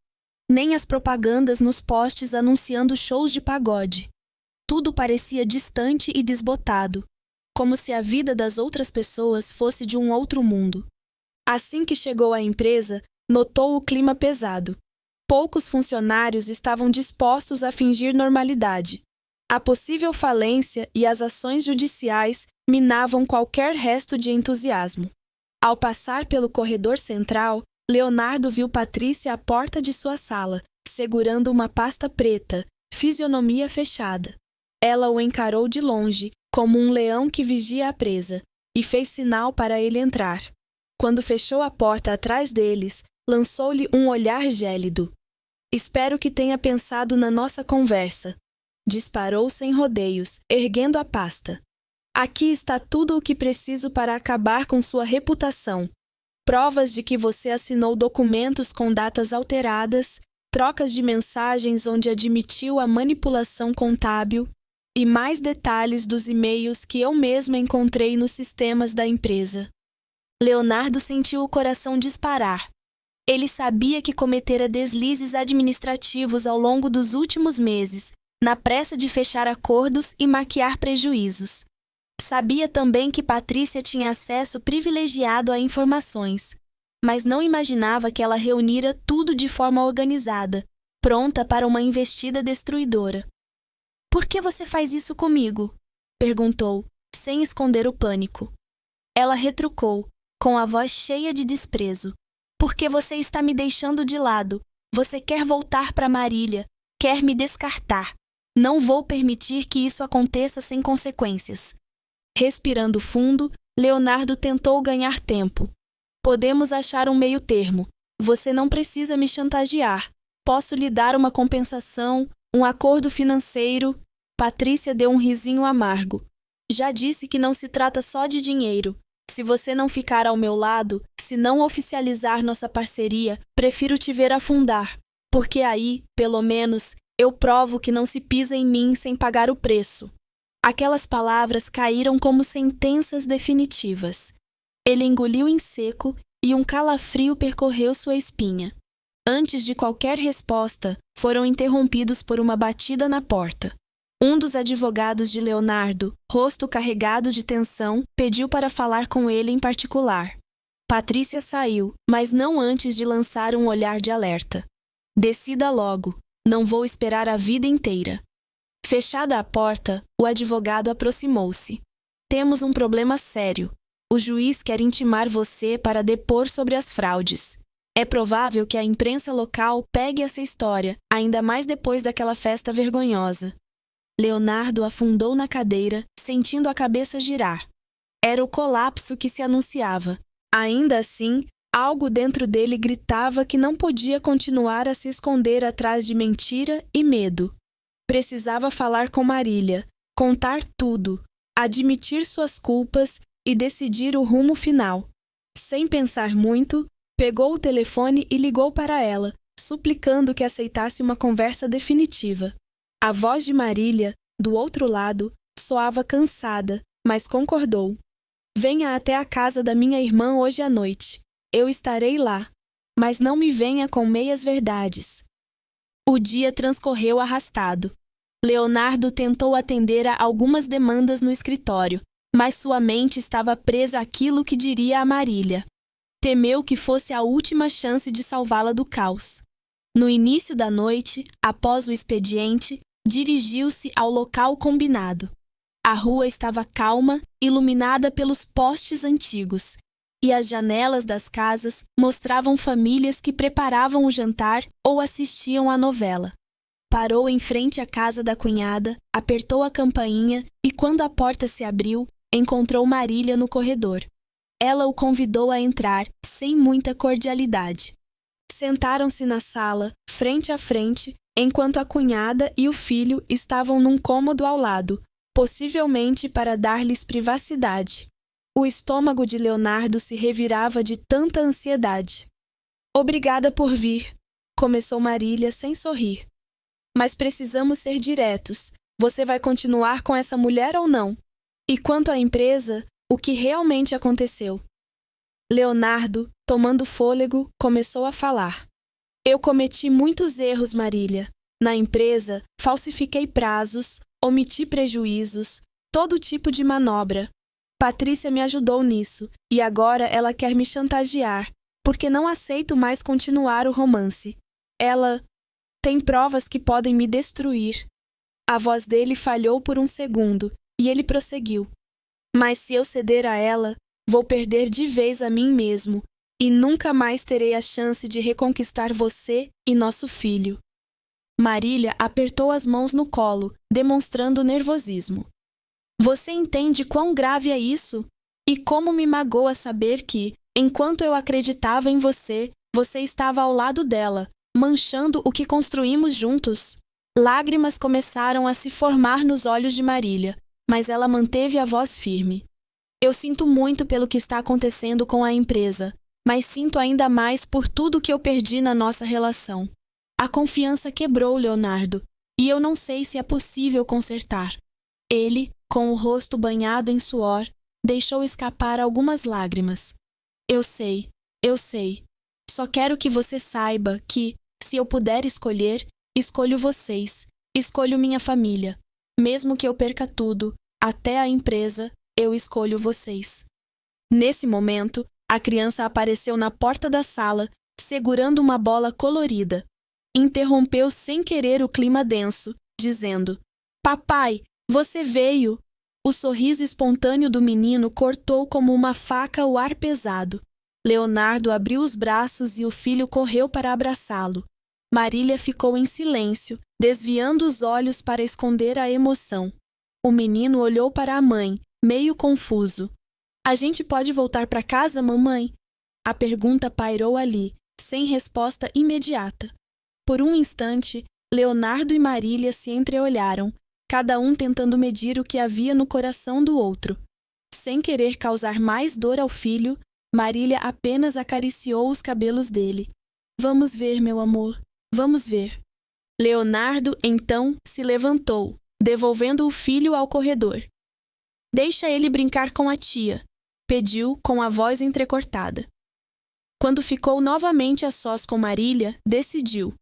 nem às propagandas nos postes anunciando shows de pagode. Tudo parecia distante e desbotado, como se a vida das outras pessoas fosse de um outro mundo. Assim que chegou à empresa, notou o clima pesado. Poucos funcionários estavam dispostos a fingir normalidade. A possível falência e as ações judiciais minavam qualquer resto de entusiasmo. Ao passar pelo corredor central, Leonardo viu Patrícia à porta de sua sala, segurando uma pasta preta, fisionomia fechada. Ela o encarou de longe, como um leão que vigia a presa, e fez sinal para ele entrar. Quando fechou a porta atrás deles, lançou-lhe um olhar gélido. Espero que tenha pensado na nossa conversa. Disparou sem rodeios, erguendo a pasta. Aqui está tudo o que preciso para acabar com sua reputação. Provas de que você assinou documentos com datas alteradas, trocas de mensagens onde admitiu a manipulação contábil e mais detalhes dos e-mails que eu mesma encontrei nos sistemas da empresa. Leonardo sentiu o coração disparar. Ele sabia que cometera deslizes administrativos ao longo dos últimos meses, na pressa de fechar acordos e maquiar prejuízos. Sabia também que Patrícia tinha acesso privilegiado a informações, mas não imaginava que ela reunira tudo de forma organizada, pronta para uma investida destruidora. "Por que você faz isso comigo?" perguntou, sem esconder o pânico. Ela retrucou, com a voz cheia de desprezo. "Porque você está me deixando de lado. Você quer voltar para Marília, quer me descartar. Não vou permitir que isso aconteça sem consequências." Respirando fundo, Leonardo tentou ganhar tempo. "Podemos achar um meio termo. Você não precisa me chantagear. Posso lhe dar uma compensação, um acordo financeiro." Patrícia deu um risinho amargo. "Já disse que não se trata só de dinheiro. Se você não ficar ao meu lado, se não oficializar nossa parceria, prefiro te ver afundar, porque aí, pelo menos, eu provo que não se pisa em mim sem pagar o preço." Aquelas palavras caíram como sentenças definitivas. Ele engoliu em seco e um calafrio percorreu sua espinha. Antes de qualquer resposta, foram interrompidos por uma batida na porta. Um dos advogados de Leonardo, rosto carregado de tensão, pediu para falar com ele em particular. Patrícia saiu, mas não antes de lançar um olhar de alerta. "Decida logo. Não vou esperar a vida inteira." Fechada a porta, o advogado aproximou-se. "Temos um problema sério. O juiz quer intimar você para depor sobre as fraudes. É provável que a imprensa local pegue essa história, ainda mais depois daquela festa vergonhosa." Leonardo afundou na cadeira, sentindo a cabeça girar. Era o colapso que se anunciava. Ainda assim, algo dentro dele gritava que não podia continuar a se esconder atrás de mentira e medo. Precisava falar com Marília, contar tudo, admitir suas culpas e decidir o rumo final. Sem pensar muito, pegou o telefone e ligou para ela, suplicando que aceitasse uma conversa definitiva. A voz de Marília, do outro lado, soava cansada, mas concordou. "Venha até a casa da minha irmã hoje à noite. Eu estarei lá, mas não me venha com meias-verdades." O dia transcorreu arrastado. Leonardo tentou atender a algumas demandas no escritório, mas sua mente estava presa àquilo que diria a Marília. Temeu que fosse a última chance de salvá-la do caos. No início da noite, após o expediente, dirigiu-se ao local combinado. A rua estava calma, iluminada pelos postes antigos, e as janelas das casas mostravam famílias que preparavam o jantar ou assistiam à novela. Parou em frente à casa da cunhada, apertou a campainha e, quando a porta se abriu, encontrou Marília no corredor. Ela o convidou a entrar, sem muita cordialidade. Sentaram-se na sala, frente a frente, enquanto a cunhada e o filho estavam num cômodo ao lado, possivelmente para dar-lhes privacidade. O estômago de Leonardo se revirava de tanta ansiedade. "Obrigada por vir", começou Marília sem sorrir. "Mas precisamos ser diretos. Você vai continuar com essa mulher ou não? E quanto à empresa, o que realmente aconteceu?" Leonardo, tomando fôlego, começou a falar. "Eu cometi muitos erros, Marília. Na empresa, falsifiquei prazos, omiti prejuízos, todo tipo de manobra. Patrícia me ajudou nisso, e agora ela quer me chantagear, porque não aceito mais continuar o romance. Ela tem provas que podem me destruir." A voz dele falhou por um segundo, e ele prosseguiu. "Mas se eu ceder a ela, vou perder de vez a mim mesmo, e nunca mais terei a chance de reconquistar você e nosso filho." Marília apertou as mãos no colo, demonstrando nervosismo. "Você entende quão grave é isso? E como me magoa saber que, enquanto eu acreditava em você, você estava ao lado dela, manchando o que construímos juntos." Lágrimas começaram a se formar nos olhos de Marília, mas ela manteve a voz firme. "Eu sinto muito pelo que está acontecendo com a empresa, mas sinto ainda mais por tudo que eu perdi na nossa relação. A confiança quebrou, Leonardo, e eu não sei se é possível consertar." Ele, com o rosto banhado em suor, deixou escapar algumas lágrimas. Eu sei. Só quero que você saiba que, se eu puder escolher, escolho vocês, escolho minha família. Mesmo que eu perca tudo, até a empresa, eu escolho vocês." Nesse momento, a criança apareceu na porta da sala, segurando uma bola colorida. Interrompeu sem querer o clima denso, dizendo: "Papai, você veio!" O sorriso espontâneo do menino cortou como uma faca o ar pesado. Leonardo abriu os braços e o filho correu para abraçá-lo. Marília ficou em silêncio, desviando os olhos para esconder a emoção. O menino olhou para a mãe, meio confuso. "A gente pode voltar para casa, mamãe?" A pergunta pairou ali, sem resposta imediata. Por um instante, Leonardo e Marília se entreolharam, cada um tentando medir o que havia no coração do outro. Sem querer causar mais dor ao filho, Marília apenas acariciou os cabelos dele. "Vamos ver, meu amor, vamos ver." Leonardo, então, se levantou, devolvendo o filho ao corredor. "Deixa ele brincar com a tia", pediu com a voz entrecortada. Quando ficou novamente a sós com Marília, decidiu: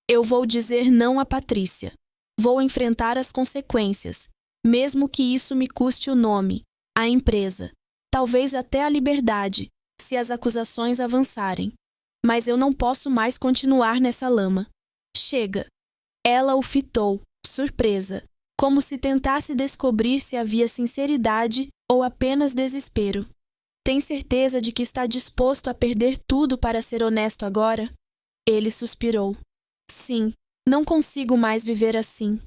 "Eu vou dizer não a Patrícia. Vou enfrentar as consequências, mesmo que isso me custe o nome, a empresa, talvez até a liberdade, se as acusações avançarem. Mas eu não posso mais continuar nessa lama. Chega." Ela o fitou, surpresa, como se tentasse descobrir se havia sinceridade ou apenas desespero. "Tem certeza de que está disposto a perder tudo para ser honesto agora?" Ele suspirou. "Sim, não consigo mais viver assim."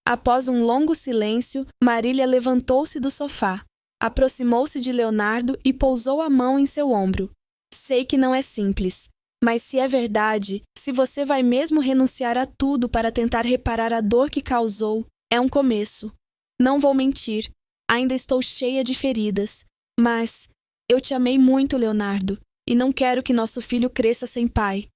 Após um longo silêncio, Marília levantou-se do sofá, aproximou-se de Leonardo e pousou a mão em seu ombro. "Sei que não é simples, mas se é verdade, se você vai mesmo renunciar a tudo para tentar reparar a dor que causou, é um começo. Não vou mentir, ainda estou cheia de feridas, mas eu te amei muito, Leonardo, e não quero que nosso filho cresça sem pai."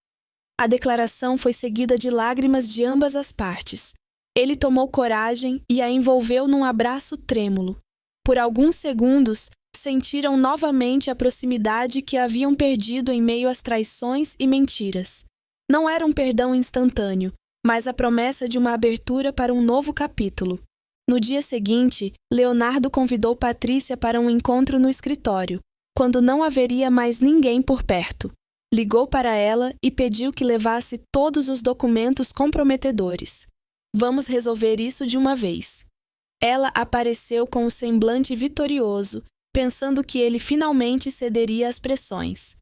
A declaração foi seguida de lágrimas de ambas as partes. Ele tomou coragem e a envolveu num abraço trêmulo. Por alguns segundos, sentiram novamente a proximidade que haviam perdido em meio às traições e mentiras. Não era um perdão instantâneo, mas a promessa de uma abertura para um novo capítulo. No dia seguinte, Leonardo convidou Patrícia para um encontro no escritório, quando não haveria mais ninguém por perto. Ligou para ela e pediu que levasse todos os documentos comprometedores. "Vamos resolver isso de uma vez." Ela apareceu com o semblante vitorioso, pensando que ele finalmente cederia às pressões.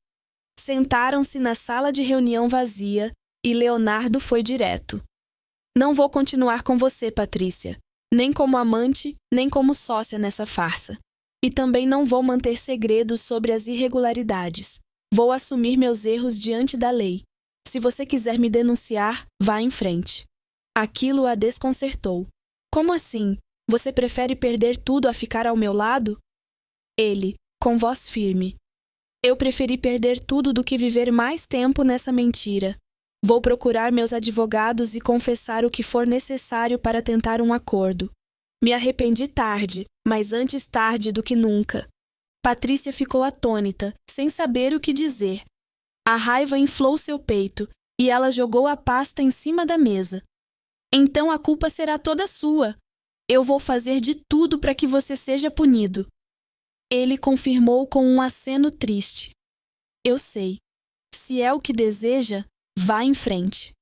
Sentaram-se na sala de reunião vazia e Leonardo foi direto. Não vou continuar com você, Patrícia, nem como amante, nem como sócia nessa farsa. E também não vou manter segredos sobre as irregularidades. Vou assumir meus erros diante da lei. Se você quiser me denunciar, vá em frente. Aquilo a desconcertou. Como assim? Você prefere perder tudo a ficar ao meu lado? Ele, com voz firme. Eu preferi perder tudo do que viver mais tempo nessa mentira. Vou procurar meus advogados e confessar o que for necessário para tentar um acordo. Me arrependi tarde, mas antes tarde do que nunca. Patrícia ficou atônita, sem saber o que dizer. A raiva inflou seu peito e ela jogou a pasta em cima da mesa. Então a culpa será toda sua. Eu vou fazer de tudo para que você seja punido. Ele confirmou com um aceno triste. Eu sei. Se é o que deseja, vá em frente.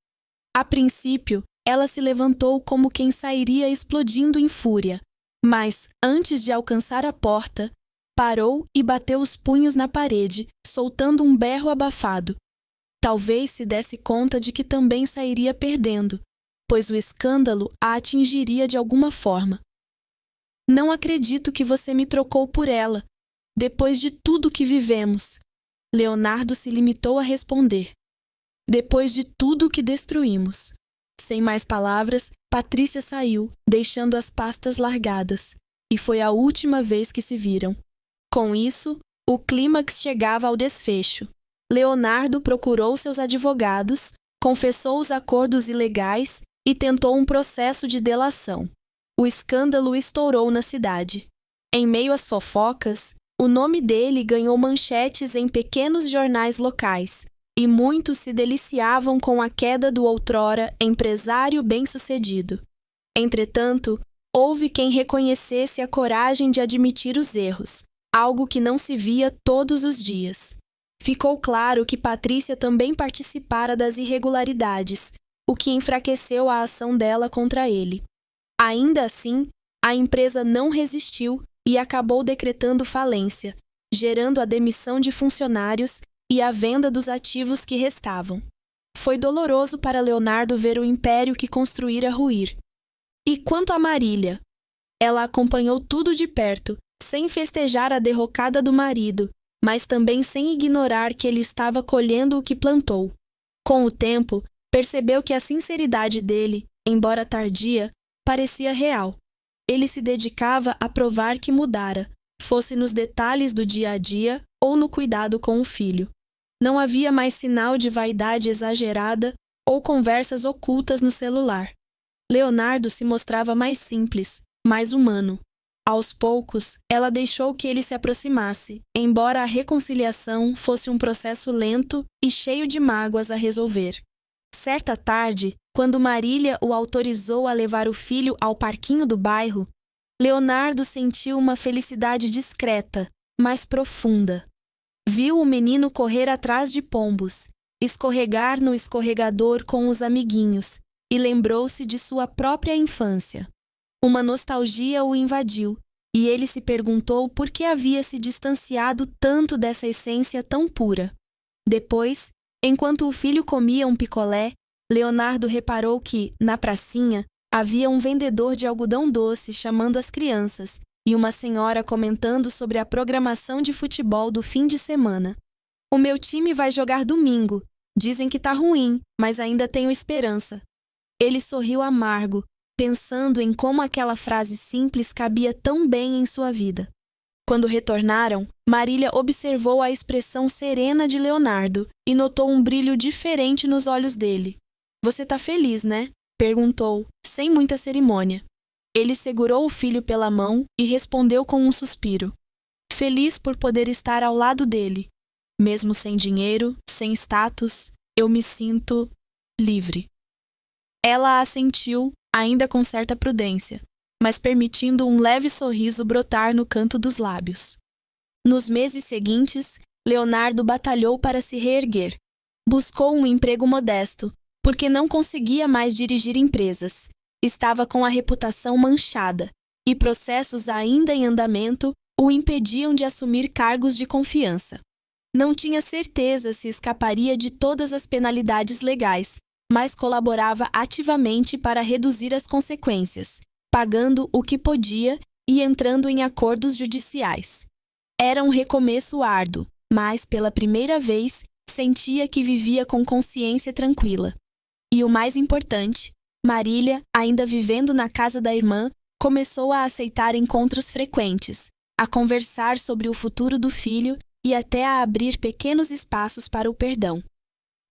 A princípio, ela se levantou como quem sairia explodindo em fúria, mas, antes de alcançar a porta, parou e bateu os punhos na parede, soltando um berro abafado. Talvez se desse conta de que também sairia perdendo, pois o escândalo a atingiria de alguma forma. Não acredito que você me trocou por ela, depois de tudo que vivemos. Leonardo se limitou a responder. Depois de tudo que destruímos. Sem mais palavras, Patrícia saiu, deixando as pastas largadas, e foi a última vez que se viram. Com isso, o clímax chegava ao desfecho. Leonardo procurou seus advogados, confessou os acordos ilegais e tentou um processo de delação. O escândalo estourou na cidade. Em meio às fofocas, o nome dele ganhou manchetes em pequenos jornais locais, e muitos se deliciavam com a queda do outrora empresário bem-sucedido. Entretanto, houve quem reconhecesse a coragem de admitir os erros, algo que não se via todos os dias. Ficou claro que Patrícia também participara das irregularidades, o que enfraqueceu a ação dela contra ele. Ainda assim, a empresa não resistiu e acabou decretando falência, gerando a demissão de funcionários e a venda dos ativos que restavam. Foi doloroso para Leonardo ver o império que construíra ruir. E quanto a Marília? Ela acompanhou tudo de perto, sem festejar a derrocada do marido, mas também sem ignorar que ele estava colhendo o que plantou. Com o tempo, percebeu que a sinceridade dele, embora tardia, parecia real. Ele se dedicava a provar que mudara, fosse nos detalhes do dia a dia ou no cuidado com o filho. Não havia mais sinal de vaidade exagerada ou conversas ocultas no celular. Leonardo se mostrava mais simples, mais humano. Aos poucos, ela deixou que ele se aproximasse, embora a reconciliação fosse um processo lento e cheio de mágoas a resolver. Certa tarde, quando Marília o autorizou a levar o filho ao parquinho do bairro, Leonardo sentiu uma felicidade discreta, mas profunda. Viu o menino correr atrás de pombos, escorregar no escorregador com os amiguinhos e lembrou-se de sua própria infância. Uma nostalgia o invadiu e ele se perguntou por que havia se distanciado tanto dessa essência tão pura. Depois, enquanto o filho comia um picolé, Leonardo reparou que, na pracinha, havia um vendedor de algodão doce chamando as crianças e uma senhora comentando sobre a programação de futebol do fim de semana. O meu time vai jogar domingo. Dizem que tá ruim, mas ainda tenho esperança. Ele sorriu amargo, pensando em como aquela frase simples cabia tão bem em sua vida. Quando retornaram, Marília observou a expressão serena de Leonardo e notou um brilho diferente nos olhos dele. Você tá feliz, né? Perguntou, sem muita cerimônia. Ele segurou o filho pela mão e respondeu com um suspiro. Feliz por poder estar ao lado dele. Mesmo sem dinheiro, sem status, eu me sinto livre. Ela assentiu, ainda com certa prudência, mas permitindo um leve sorriso brotar no canto dos lábios. Nos meses seguintes, Leonardo batalhou para se reerguer. Buscou um emprego modesto, porque não conseguia mais dirigir empresas. Estava com a reputação manchada, e processos ainda em andamento o impediam de assumir cargos de confiança. Não tinha certeza se escaparia de todas as penalidades legais, mas colaborava ativamente para reduzir as consequências, pagando o que podia e entrando em acordos judiciais. Era um recomeço árduo, mas, pela primeira vez, sentia que vivia com consciência tranquila. E o mais importante, Marília, ainda vivendo na casa da irmã, começou a aceitar encontros frequentes, a conversar sobre o futuro do filho e até a abrir pequenos espaços para o perdão.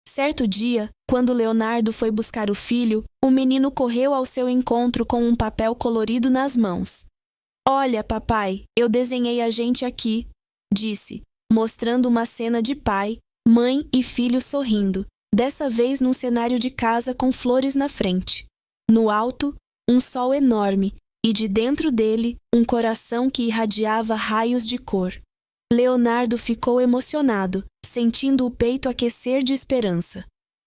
Certo dia, quando Leonardo foi buscar o filho, o menino correu ao seu encontro com um papel colorido nas mãos. "Olha, papai, eu desenhei a gente aqui", disse, mostrando uma cena de pai, mãe e filho sorrindo, dessa vez num cenário de casa com flores na frente. No alto, um sol enorme e de dentro dele, um coração que irradiava raios de cor. Leonardo ficou emocionado, sentindo o peito aquecer de esperança.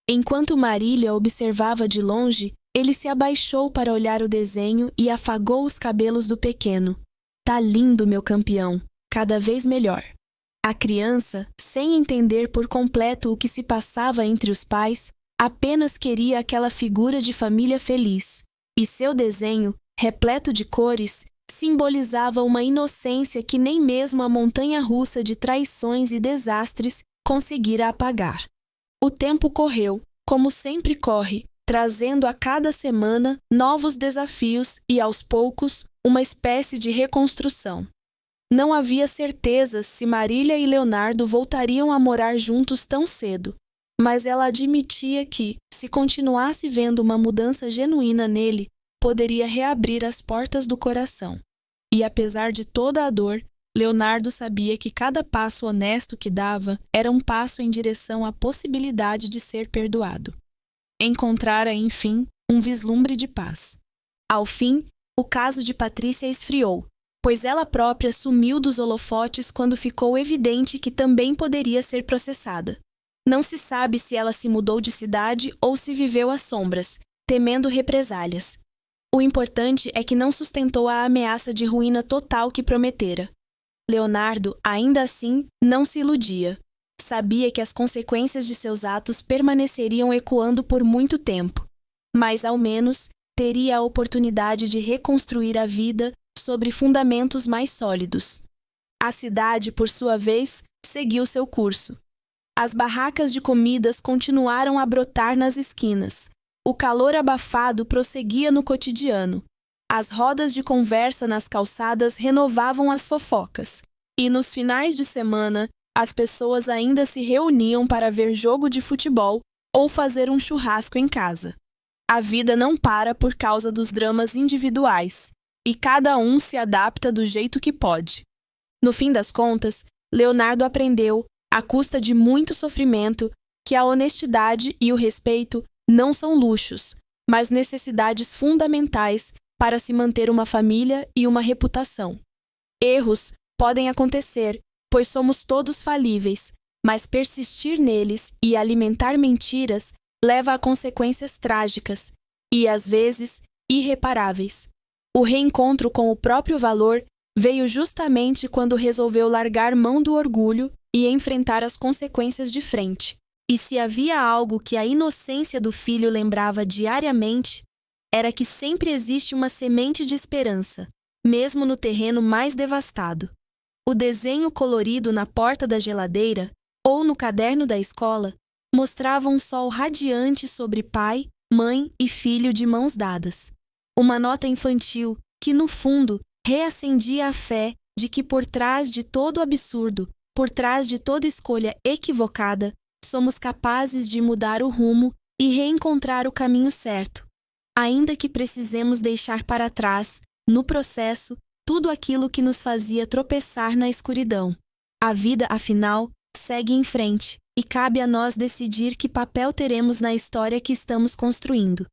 Enquanto Marília observava de longe, ele se abaixou para olhar o desenho e afagou os cabelos do pequeno. "Tá lindo, meu campeão, cada vez melhor." A criança, sem entender por completo o que se passava entre os pais, apenas queria aquela figura de família feliz, e seu desenho, repleto de cores, simbolizava uma inocência que nem mesmo a montanha-russa de traições e desastres conseguira apagar. O tempo correu, como sempre corre, trazendo a cada semana novos desafios e, aos poucos, uma espécie de reconstrução. Não havia certeza se Marília e Leonardo voltariam a morar juntos tão cedo, mas ela admitia que, se continuasse vendo uma mudança genuína nele, poderia reabrir as portas do coração. E apesar de toda a dor, Leonardo sabia que cada passo honesto que dava era um passo em direção à possibilidade de ser perdoado. Encontrara, enfim, um vislumbre de paz. Ao fim, o caso de Patrícia esfriou, pois ela própria sumiu dos holofotes quando ficou evidente que também poderia ser processada. Não se sabe se ela se mudou de cidade ou se viveu às sombras, temendo represálias. O importante é que não sustentou a ameaça de ruína total que prometera. Leonardo, ainda assim, não se iludia. Sabia que as consequências de seus atos permaneceriam ecoando por muito tempo, mas, ao menos, teria a oportunidade de reconstruir a vida sobre fundamentos mais sólidos. A cidade, por sua vez, seguiu seu curso. As barracas de comidas continuaram a brotar nas esquinas. O calor abafado prosseguia no cotidiano. As rodas de conversa nas calçadas renovavam as fofocas. E nos finais de semana, as pessoas ainda se reuniam para ver jogo de futebol ou fazer um churrasco em casa. A vida não para por causa dos dramas individuais, e cada um se adapta do jeito que pode. No fim das contas, Leonardo aprendeu, à custa de muito sofrimento, que a honestidade e o respeito não são luxos, mas necessidades fundamentais para se manter uma família e uma reputação. Erros podem acontecer, pois somos todos falíveis, mas persistir neles e alimentar mentiras leva a consequências trágicas e, às vezes, irreparáveis. O reencontro com o próprio valor veio justamente quando resolveu largar mão do orgulho e enfrentar as consequências de frente. E se havia algo que a inocência do filho lembrava diariamente, era que sempre existe uma semente de esperança, mesmo no terreno mais devastado. O desenho colorido na porta da geladeira ou no caderno da escola mostrava um sol radiante sobre pai, mãe e filho de mãos dadas. Uma nota infantil que, no fundo, reacendia a fé de que por trás de todo absurdo, por trás de toda escolha equivocada, somos capazes de mudar o rumo e reencontrar o caminho certo, ainda que precisemos deixar para trás, no processo, tudo aquilo que nos fazia tropeçar na escuridão. A vida, afinal, segue em frente, e cabe a nós decidir que papel teremos na história que estamos construindo.